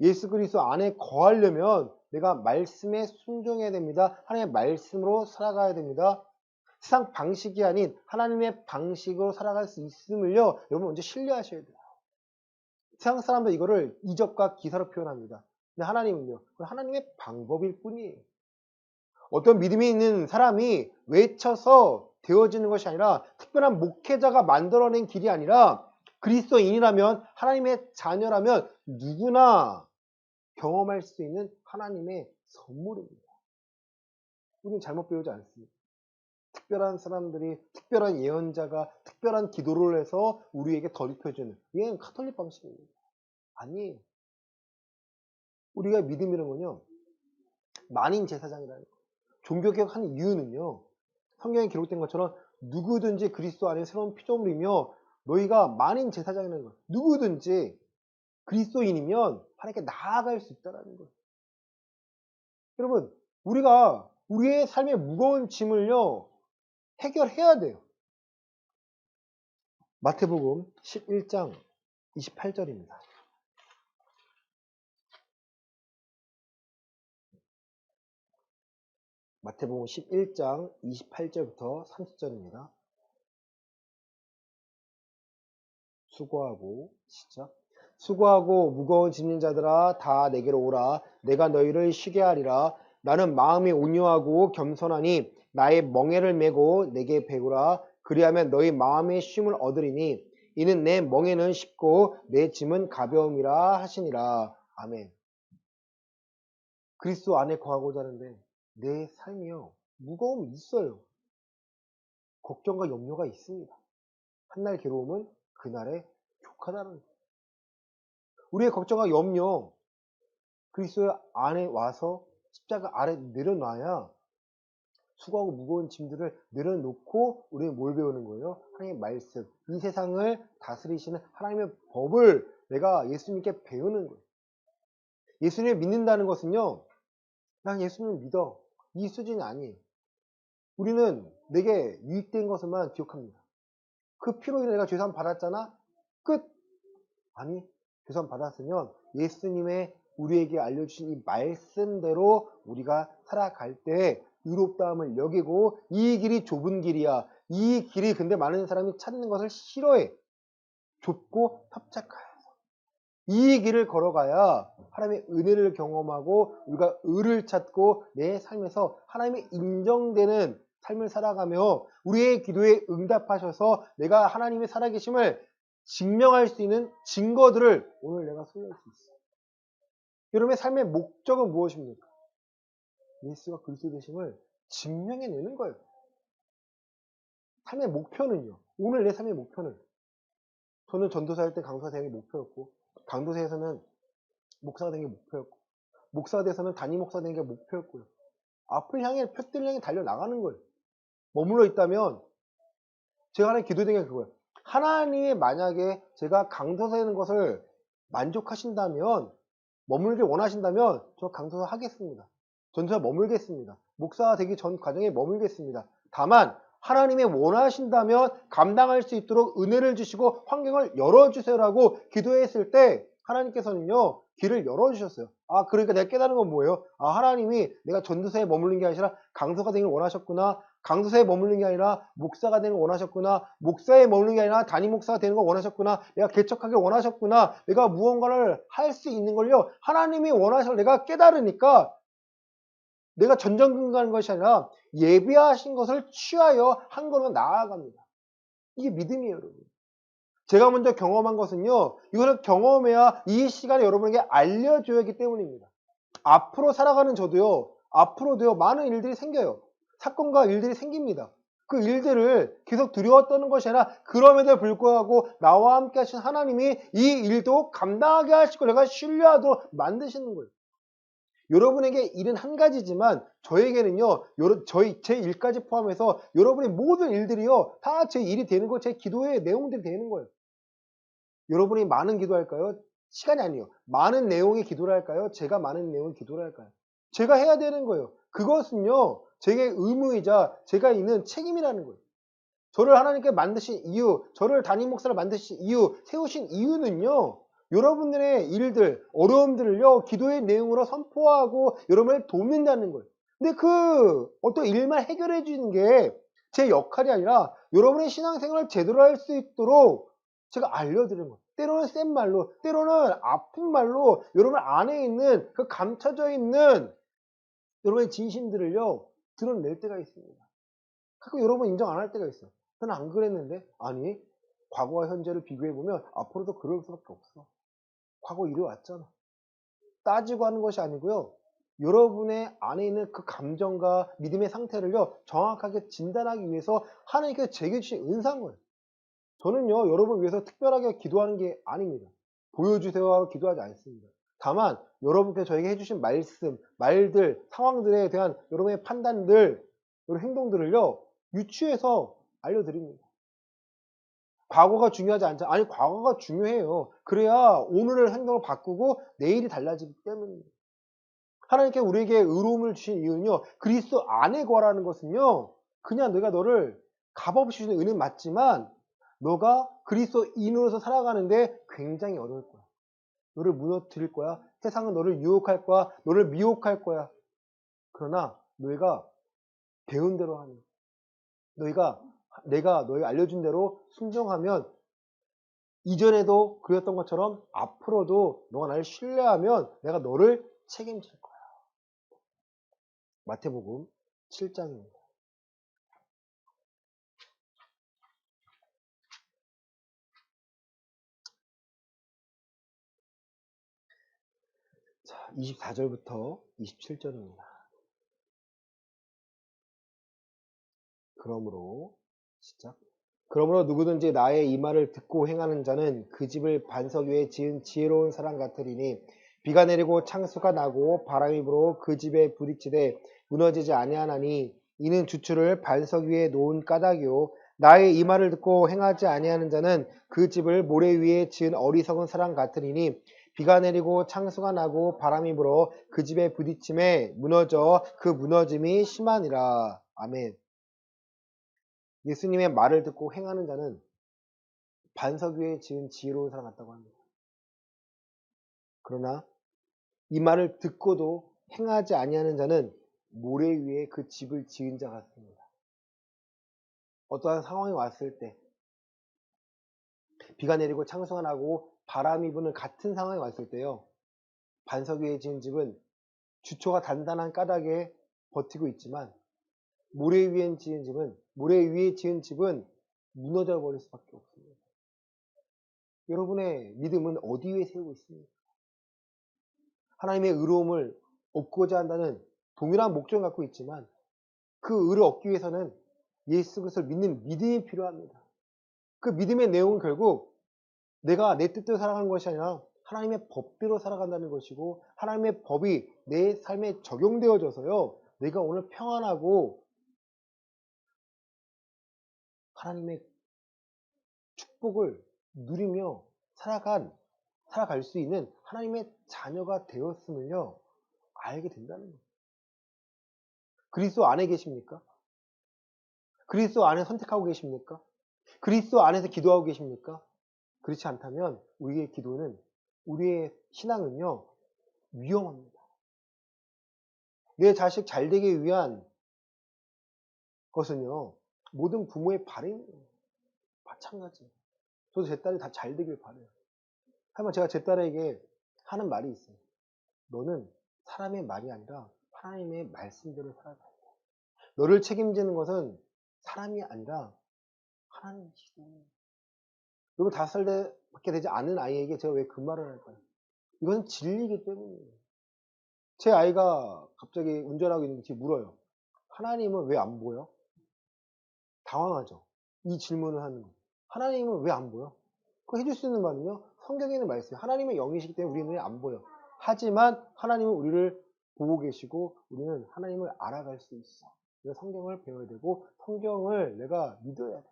예수 그리스도 안에 거하려면 내가 말씀에 순종해야 됩니다. 하나님의 말씀으로 살아가야 됩니다. 세상 방식이 아닌 하나님의 방식으로 살아갈 수 있음을요, 여러분 먼저 신뢰하셔야 돼요. 세상 사람들 이거를 이적과 기사로 표현합니다. 근데 하나님은요, 하나님의 방법일 뿐이에요. 어떤 믿음이 있는 사람이 외쳐서 되어지는 것이 아니라, 특별한 목회자가 만들어낸 길이 아니라, 그리스도인이라면, 하나님의 자녀라면 누구나 경험할 수 있는 하나님의 선물입니다. 우리는 잘못 배우지 않습니다. 특별한 사람들이, 특별한 예언자가 특별한 기도를 해서 우리에게 덧입혀주는, 이게 카톨릭 방식입니다. 아니에요. 우리가 믿음이라는 건요, 만인 제사장이라는 거예요. 종교개혁한 이유는요, 성경에 기록된 것처럼 누구든지 그리스도 안에 새로운 피조물이며 너희가 만인 제사장이라는 거예요. 누구든지 그리스도인이면 하나님께 나아갈 수 있다는 거예요. 여러분, 우리가 우리의 삶의 무거운 짐을요, 해결해야 돼요. 마태복음 11장 28절입니다. 마태복음 11장 28절부터 30절입니다. 시작. 수고하고 무거운 짐진 자들아 다 내게로 오라. 내가 너희를 쉬게 하리라. 나는 마음이 온유하고 겸손하니 나의 멍에를 메고 내게 배우라. 그리하면 너희 마음의 쉼을 얻으리니 이는 내 멍에는 쉽고 내 짐은 가벼움이라 하시니라. 아멘. 그리스도 안에 거하고자 하는데 내 삶이요, 무거움이 있어요. 걱정과 염려가 있습니다. 한날 괴로움은 그날의 족하다는 거예요. 우리의 걱정과 염려, 그리스도 안에 와서 십자가 아래 내려놔야 수고하고 무거운 짐들을 내려놓고 우리는 뭘 배우는 거예요? 하나님의 말씀, 이 세상을 다스리시는 하나님의 법을 내가 예수님께 배우는 거예요. 예수님을 믿는다는 것은요, 난 예수님을 믿어, 이 수준이 아니에요. 우리는 내게 유익된 것을만 기억합니다. 그 피로 인해 내가 죄사함 받았잖아? 끝! 아니, 죄사함 받았으면 예수님의 우리에게 알려주신 이 말씀대로 우리가 살아갈 때 의롭다함을 여기고, 이 길이 좁은 길이야. 이 길이 근데 많은 사람이 찾는 것을 싫어해. 좁고 협착하여서 이 길을 걸어가야 하나님의 은혜를 경험하고 우리가 의를 찾고 내 삶에서 하나님의 인정되는 삶을 살아가며 우리의 기도에 응답하셔서 내가 하나님의 살아계심을 증명할 수 있는 증거들을 오늘 내가 소개할 수 있어요. 여러분의 삶의 목적은 무엇입니까? 예수가 그리스도 되심을 증명해내는 거예요. 삶의 목표는요. 오늘 내 삶의 목표는, 저는 전도사 할 때 강도사 되는 게 목표였고, 강도사에서는 목사가 되는 게 목표였고, 목사가 돼서는 담임 목사가 되는 게 목표였고요. 앞을 향해 표대를 향해 달려나가는 거예요. 머물러 있다면 제가 하나님 기도드린 게 그거예요. 하나님이 만약에 제가 강도사 되는 것을 만족하신다면, 머물길 원하신다면 저 강도사 하겠습니다. 전도사 머물겠습니다. 목사가 되기 전 과정에 머물겠습니다. 다만 하나님이 원하신다면 감당할 수 있도록 은혜를 주시고 환경을 열어주세요라고 기도했을 때 하나님께서는요, 길을 열어주셨어요. 아, 그러니까 내가 깨달은 건 뭐예요? 아, 하나님이 내가 전도사에 머무는 게 아니라 강도가 되길 원하셨구나. 강도사에 머무는 게 아니라 목사가 되는 걸 원하셨구나. 목사에 머무는 게 아니라 담임 목사가 되는 걸 원하셨구나. 내가 개척하길 원하셨구나. 내가 무언가를 할 수 있는 걸요, 하나님이 원하셔서 내가 깨달으니까 내가 전전긍긍 가는 것이 아니라 예비하신 것을 취하여 한 걸로 나아갑니다. 이게 믿음이에요, 여러분. 제가 먼저 경험한 것은요, 이것을 경험해야 이 시간에 여러분에게 알려줘야 하기 때문입니다. 앞으로 살아가는 저도요, 앞으로도요, 많은 일들이 생겨요. 사건과 일들이 생깁니다. 그 일들을 계속 두려워 떠는 것이 아니라 그럼에도 불구하고 나와 함께 하신 하나님이 이 일도 감당하게 하시고 내가 신뢰하도록 만드시는 거예요. 여러분에게 일은 한 가지지만 저에게는요, 제 일까지 포함해서 여러분의 모든 일들이요, 다 제 일이 되는 거, 제 기도의 내용들이 되는 거예요. 여러분이 많은 기도할까요? 시간이 아니에요. 많은 내용의 기도를 할까요? 제가 많은 내용의 기도를 할까요? 제가 해야 되는 거예요. 그것은요, 제게 의무이자 제가 있는 책임이라는 거예요. 저를 하나님께 만드신 이유, 저를 담임 목사를 만드신 이유, 세우신 이유는요, 여러분들의 일들, 어려움들을요, 기도의 내용으로 선포하고 여러분을 돕는다는 거예요. 근데 그 어떤 일만 해결해 주는 게 제 역할이 아니라 여러분의 신앙생활을 제대로 할 수 있도록 제가 알려드리는 거예요. 때로는 센 말로, 때로는 아픈 말로 여러분 안에 있는 그 감춰져 있는 여러분의 진심들을요, 드러낼 때가 있습니다. 가끔 여러분 인정 안 할 때가 있어요. 저는 안 그랬는데? 아니, 과거와 현재를 비교해보면 앞으로도 그럴 수밖에 없어. 과거 이래왔잖아. 따지고 하는 것이 아니고요, 여러분의 안에 있는 그 감정과 믿음의 상태를요, 정확하게 진단하기 위해서 하나님께서 제게 주신 은사인 거예요. 저는요, 여러분을 위해서 특별하게 기도하는 게 아닙니다. 보여주세요 하고 기도하지 않습니다. 다만 여러분께 저에게 해주신 말씀, 말들, 상황들에 대한 여러분의 판단들, 여러 행동들을요, 유추해서 알려드립니다. 과거가 중요하지 않죠. 아니, 과거가 중요해요. 그래야 오늘의 행동을 바꾸고 내일이 달라지기 때문입니다. 하나님께 우리에게 의로움을 주신 이유는요. 그리스도 안에 거하라는 것은요. 그냥 내가 너를 값없이 주는 은혜는 맞지만 너가 그리스도인으로서 살아가는데 굉장히 어려울 거야. 너를 무너뜨릴 거야. 세상은 너를 유혹할 거야. 너를 미혹할 거야. 그러나 너희가 배운 대로 하면, 내가 너희가 알려준 대로 순종하면 이전에도 그랬던 것처럼 앞으로도 너가 나를 신뢰하면 내가 너를 책임질 거야. 마태복음 7장입니다. 자, 24절부터 27절입니다. 그러므로 누구든지 나의 이 말을 듣고 행하는 자는 그 집을 반석 위에 지은 지혜로운 사람 같으리니 비가 내리고 창수가 나고 바람이 불어 그 집에 부딪히되 무너지지 아니하나니 이는 주추를 반석 위에 놓은 까닭이요 나의 이 말을 듣고 행하지 아니하는 자는 그 집을 모래 위에 지은 어리석은 사람 같으리니 비가 내리고 창수가 나고 바람이 불어 그 집에 부딪힘에 무너져 그 무너짐이 심하니라. 아멘. 예수님의 말을 듣고 행하는 자는 반석 위에 지은 지혜로운 사람 같다고 합니다. 그러나 이 말을 듣고도 행하지 아니하는 자는 모래 위에 그 집을 지은 자 같습니다. 어떠한 상황이 왔을 때 비가 내리고 창수가 나고 바람이 부는 같은 상황이 왔을 때요. 반석 위에 지은 집은 주초가 단단한 까닭에 버티고 있지만 모래 위에 지은 집은 무너져 버릴 수밖에 없습니다. 여러분의 믿음은 어디 위에 세우고 있습니까? 하나님의 의로움을 얻고자 한다는 동일한 목적을 갖고 있지만 그 의를 얻기 위해서는 예수 그리스도를 믿는 믿음이 필요합니다. 그 믿음의 내용은 결국 내가 내 뜻대로 살아가는 것이 아니라 하나님의 법대로 살아간다는 것이고 하나님의 법이 내 삶에 적용되어져서요. 내가 오늘 평안하고 하나님의 축복을 누리며 살아갈 수 있는 하나님의 자녀가 되었음을요. 알게 된다는 거예요. 그리스도 안에 계십니까? 그리스도 안에 선택하고 계십니까? 그리스도 안에서 기도하고 계십니까? 그렇지 않다면 우리의 신앙은요. 위험합니다. 내 자식 잘 되기 위한 것은요. 모든 부모의 바람이에요. 마찬가지예요. 저도 제 딸이 다 잘 되길 바라요. 하지만 제가 제 딸에게 하는 말이 있어요. 너는 사람의 말이 아니라 하나님의 말씀대로 살아야 돼. 너를 책임지는 것은 사람이 아니라 하나님이시다. 여러분 5살밖에 되지 않은 아이에게 제가 왜 그 말을 할까요? 이건 진리이기 때문이에요. 제 아이가 갑자기 운전하고 있는데 뒤에 물어요. 하나님은 왜 안 보여? 당황하죠. 이 질문을 하는 거. 하나님은 왜 안 보여? 그 해줄 수 있는 말은요. 성경에 있는 말씀이에요. 하나님의 영이시기 때문에 우리 눈에 안 보여. 하지만 하나님은 우리를 보고 계시고 우리는 하나님을 알아갈 수 있어. 그래서 성경을 배워야 되고 성경을 내가 믿어야 돼.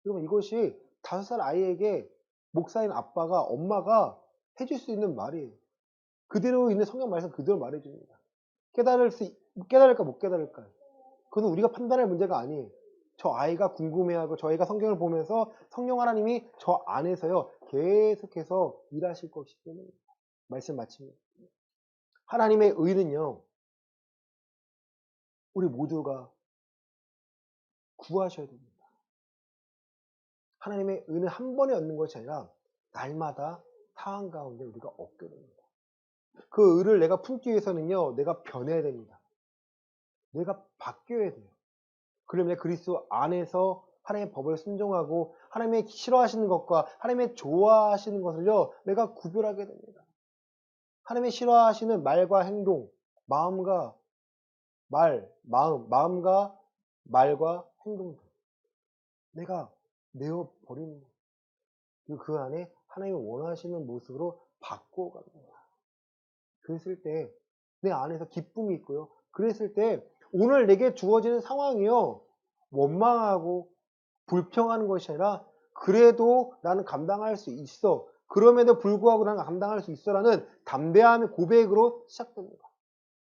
여러분 이것이 5살 아이에게 목사인 아빠가 엄마가 해줄 수 있는 말이에요. 그대로 있는 성경 말씀 그대로 말해줍니다. 깨달을까 못 깨달을까? 그건 우리가 판단할 문제가 아니에요. 저 아이가 궁금해하고 저 아이가 성경을 보면서 성령 하나님이 저 안에서요 계속해서 일하실 것이기 때문에 말씀 마칩니다. 하나님의 의는요 우리 모두가 구하셔야 됩니다. 하나님의 의는 한 번에 얻는 것이 아니라 날마다 상황 가운데 우리가 얻게 됩니다. 그 의를 내가 품기 위해서는요 내가 변해야 됩니다. 내가 바뀌어야 돼요. 그러면 그리스도 안에서 하나님의 법을 순종하고 하나님의 싫어하시는 것과 하나님의 좋아하시는 것을요 내가 구별하게 됩니다. 하나님의 싫어하시는 말과 행동, 마음과 말과 행동들 내가 내어버리는 거예요. 그리고 그 안에 하나님이 원하시는 모습으로 바꿔갑니다. 그랬을 때 내 안에서 기쁨이 있고요. 그랬을 때 오늘 내게 주어지는 상황이요. 원망하고 불평하는 것이 아니라 그래도 나는 감당할 수 있어. 그럼에도 불구하고 나는 감당할 수 있어라는 담대함의 고백으로 시작됩니다.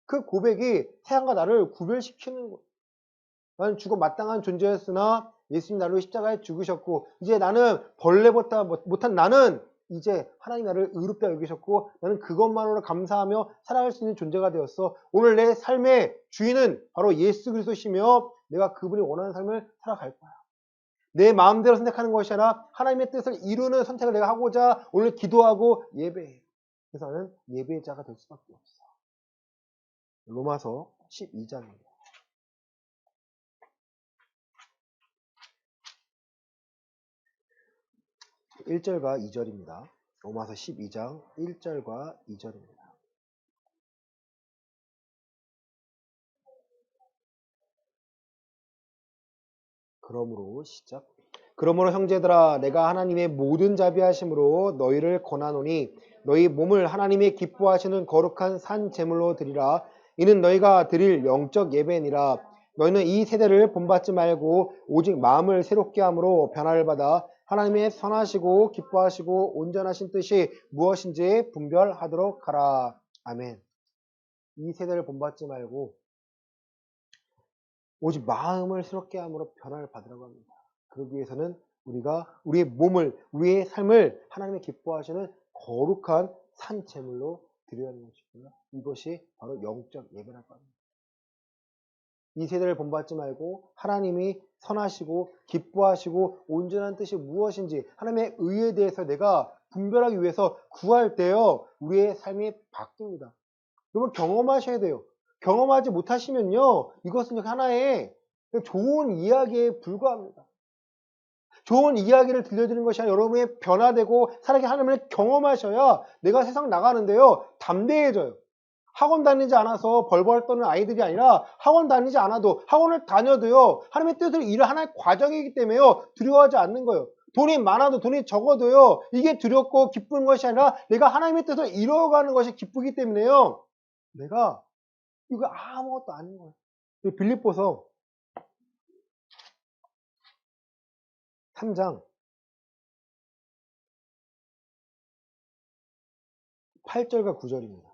그 고백이 세상과 나를 구별시키는 거예요. 나는 죽어 마땅한 존재였으나 예수님 나를 십자가에 죽으셨고 이제 나는 벌레보다 못한 나는 이제 하나님 나를 의롭다 여기셨고 나는 그것만으로 감사하며 살아갈 수 있는 존재가 되었어. 오늘 내 삶의 주인은 바로 예수 그리스도시며 내가 그분이 원하는 삶을 살아갈 거야. 내 마음대로 선택하는 것이 아니라 하나님의 뜻을 이루는 선택을 내가 하고자 오늘 기도하고 예배해. 그래서 나는 예배자가 될 수밖에 없어. 로마서 12장입니다. 1절과 2절입니다. 로마서 12장 1절과 2절입니다. 그러므로 시작. 그러므로 형제들아 내가 하나님의 모든 자비하심으로 너희를 권하노니 너희 몸을 하나님의 기뻐하시는 거룩한 산 제물로 드리라. 이는 너희가 드릴 영적 예배니라. 너희는 이 세대를 본받지 말고 오직 마음을 새롭게 함으로 변화를 받아 하나님의 선하시고 기뻐하시고 온전하신 뜻이 무엇인지 분별하도록 하라. 아멘. 이 세대를 본받지 말고 오직 마음을 새롭게 함으로 변화를 받으라고 합니다. 그러기 위해서는 우리가 우리의 몸을, 우리의 삶을 하나님의 기뻐하시는 거룩한 산 제물로 드려야 하는 것이고요. 이것이 바로 영적 예배라고 합니다. 이 세대를 본받지 말고 하나님이 선하시고 기뻐하시고 온전한 뜻이 무엇인지 하나님의 의에 대해서 내가 분별하기 위해서 구할 때요. 우리의 삶이 바뀝니다. 여러분 경험하셔야 돼요. 경험하지 못하시면요. 이것은 하나의 좋은 이야기에 불과합니다. 좋은 이야기를 들려드리는 것이 아니라 여러분의 변화되고 살아가는 하나님을 경험하셔야 내가 세상 나가는데요. 담대해져요. 학원 다니지 않아서 벌벌 떠는 아이들이 아니라 학원 다니지 않아도 학원을 다녀도요. 하나님의 뜻을 일을 하나의 과정이기 때문에요. 두려워하지 않는 거예요. 돈이 많아도 돈이 적어도요. 이게 두렵고 기쁜 것이 아니라 내가 하나님의 뜻을 이루어가는 것이 기쁘기 때문에요. 내가 이거 아무것도 아닌 거예요. 빌립보서 3장 8절과 9절입니다.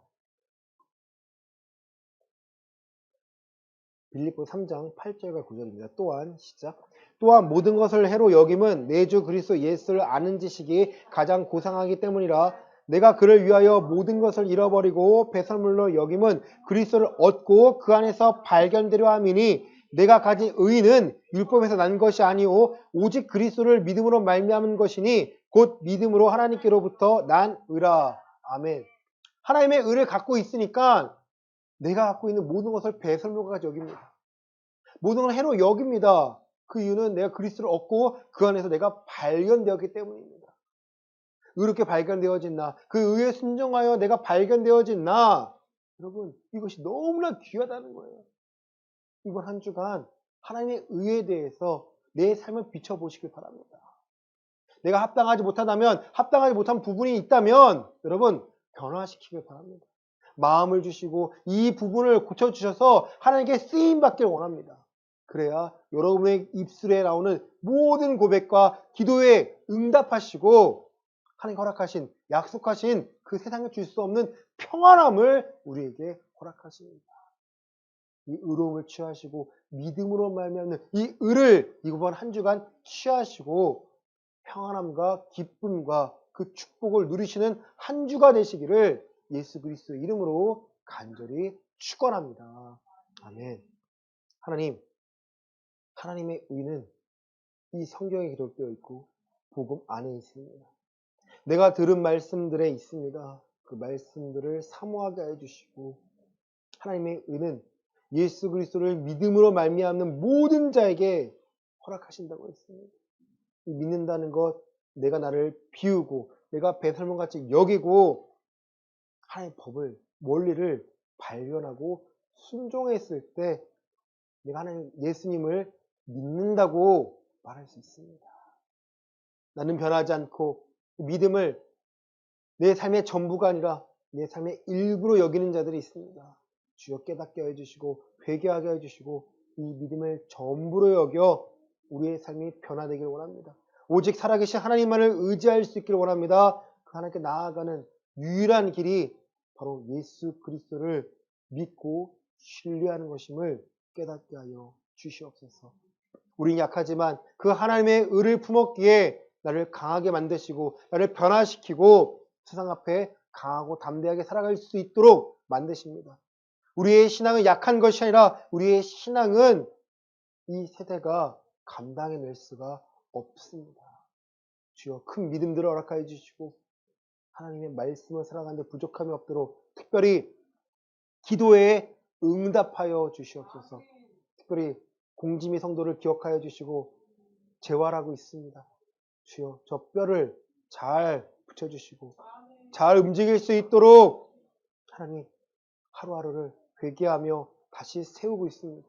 빌립보 3장 8절과 9절입니다. 또한 시작. 또한 모든 것을 해로 여김은 내 주 그리스도 예수를 아는 지식이 가장 고상하기 때문이라. 내가 그를 위하여 모든 것을 잃어버리고 배설물로 여김은 그리스도를 얻고 그 안에서 발견되려 함이니 내가 가진 의는 율법에서 난 것이 아니오 오직 그리스도를 믿음으로 말미암은 것이니 곧 믿음으로 하나님께로부터 난 의라. 아멘. 하나님의 의를 갖고 있으니까 내가 갖고 있는 모든 것을 배설물과 같이 여깁니다. 모든 걸 해로 여깁니다. 그 이유는 내가 그리스도를 얻고 그 안에서 내가 발견되었기 때문입니다. 의롭게 발견되어진 나, 그 의에 순종하여 내가 발견되어진 나. 여러분 이것이 너무나 귀하다는 거예요. 이번 한 주간 하나님의 의에 대해서 내 삶을 비춰보시길 바랍니다. 내가 합당하지 못하다면 합당하지 못한 부분이 있다면 여러분 변화시키길 바랍니다. 마음을 주시고 이 부분을 고쳐주셔서 하나님께 쓰임받길 원합니다. 그래야 여러분의 입술에 나오는 모든 고백과 기도에 응답하시고 하나님 허락하신 약속하신 그 세상에 줄 수 없는 평안함을 우리에게 허락하십니다. 이 의로움을 취하시고 믿음으로 말미암는 이 의를 이번 한 주간 취하시고 평안함과 기쁨과 그 축복을 누리시는 한 주가 되시기를 예수 그리스도의 이름으로 간절히 축원합니다. 아멘. 하나님, 하나님의 의는 이 성경에 기록되어 있고 복음 안에 있습니다. 내가 들은 말씀들에 있습니다. 그 말씀들을 사모하게 해주시고 하나님의 의는 예수 그리스도를 믿음으로 말미암는 모든 자에게 허락하신다고 했습니다. 믿는다는 것, 내가 나를 비우고 내가 배설물같이 여기고 하나님의 법을, 원리를 발견하고 순종했을 때 내가 하나님 예수님을 믿는다고 말할 수 있습니다. 나는 변하지 않고 믿음을 내 삶의 전부가 아니라 내 삶의 일부로 여기는 자들이 있습니다. 주여 깨닫게 해주시고 회개하게 해주시고 이 믿음을 전부로 여겨 우리의 삶이 변화되길 원합니다. 오직 살아계신 하나님만을 의지할 수 있기를 원합니다. 그 하나님께 나아가는 유일한 길이 바로 예수 그리스도를 믿고 신뢰하는 것임을 깨닫게 하여 주시옵소서. 우린 약하지만 그 하나님의 의를 품었기에 나를 강하게 만드시고 나를 변화시키고 세상 앞에 강하고 담대하게 살아갈 수 있도록 만드십니다. 우리의 신앙은 약한 것이 아니라 우리의 신앙은 이 세대가 감당해낼 수가 없습니다. 주여 큰 믿음들을 허락하여 주시고 하나님의 말씀을 살아가는 데 부족함이 없도록 특별히 기도에 응답하여 주시옵소서. 특별히 공지미 성도를 기억하여 주시고 재활하고 있습니다. 주여 저 뼈를 잘 붙여주시고 잘 움직일 수 있도록 하나님 하루하루를 회개하며 다시 세우고 있습니다.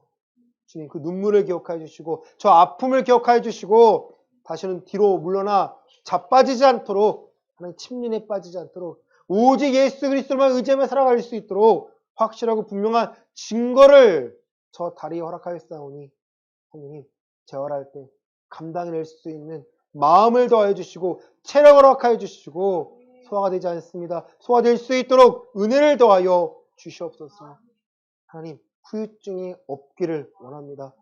주님 그 눈물을 기억하여 주시고 저 아픔을 기억하여 주시고 다시는 뒤로 물러나 자빠지지 않도록 하나님 침륜에 빠지지 않도록 오직 예수 그리스도만 의지하며 살아갈 수 있도록 확실하고 분명한 증거를 저 다리에 허락하였사오니 하나님 재활할 때 감당해낼 수 있는 마음을 더하여 주시고 체력을 허락하여 주시고 소화가 되지 않습니다. 소화될 수 있도록 은혜를 더하여 주시옵소서. 하나님 후유증이 없기를 원합니다.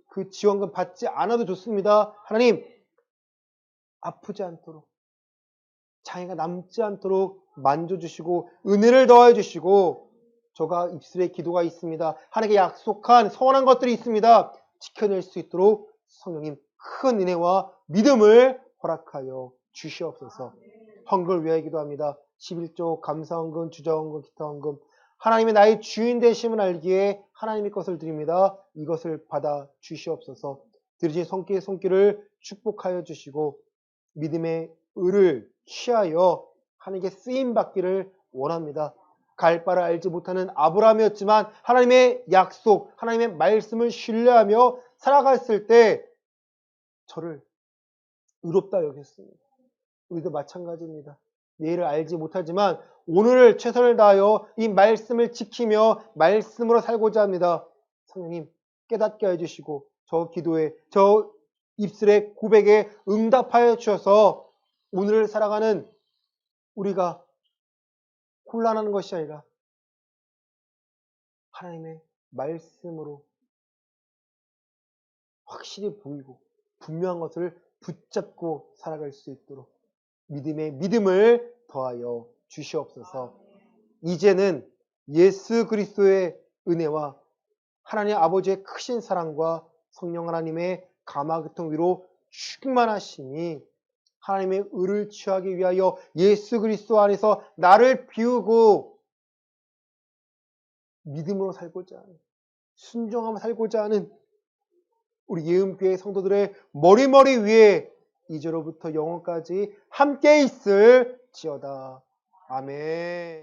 그 지원금 받지 않아도 좋습니다. 하나님 아프지 않도록 장애가 남지 않도록 만져주시고 은혜를 더하여 주시고 저가 입술에 기도가 있습니다. 하나님께 약속한 서원한 것들이 있습니다. 지켜낼 수 있도록 성령님 큰 은혜와 믿음을 허락하여 주시옵소서. 헌금을 위하여 기도합니다. 11조 감사헌금, 주자헌금, 기타헌금 하나님의 나의 주인 되심을 알기에 하나님의 것을 드립니다. 이것을 받아 주시옵소서. 드리신 손길을 축복하여 주시고 믿음의 의를 취하여 하나님께 쓰임받기를 원합니다. 갈 바를 알지 못하는 아브라함이었지만 하나님의 약속, 하나님의 말씀을 신뢰하며 살아갔을 때 저를 의롭다 여겼습니다. 우리도 마찬가지입니다. 내일을 알지 못하지만 오늘을 최선을 다하여 이 말씀을 지키며 말씀으로 살고자 합니다. 성령님 깨닫게 해주시고 저 기도에 저 입술의 고백에 응답하여 주셔서 오늘을 살아가는 우리가 혼란하는 것이 아니라 하나님의 말씀으로 확실히 보이고 분명한 것을 붙잡고 살아갈 수 있도록 믿음의 믿음을 더하여 주시옵소서. 이제는 예수 그리스도의 은혜와 하나님 아버지의 크신 사랑과 성령 하나님의 감화교통 위로 충만하시니 하나님의 의를 취하기 위하여 예수 그리스도 안에서 나를 비우고 믿음으로 살고자 하는 순종하며 살고자 하는 우리 예음교회 성도들의 머리 위에 이제로부터 영원까지 함께 있을지어다. 아멘.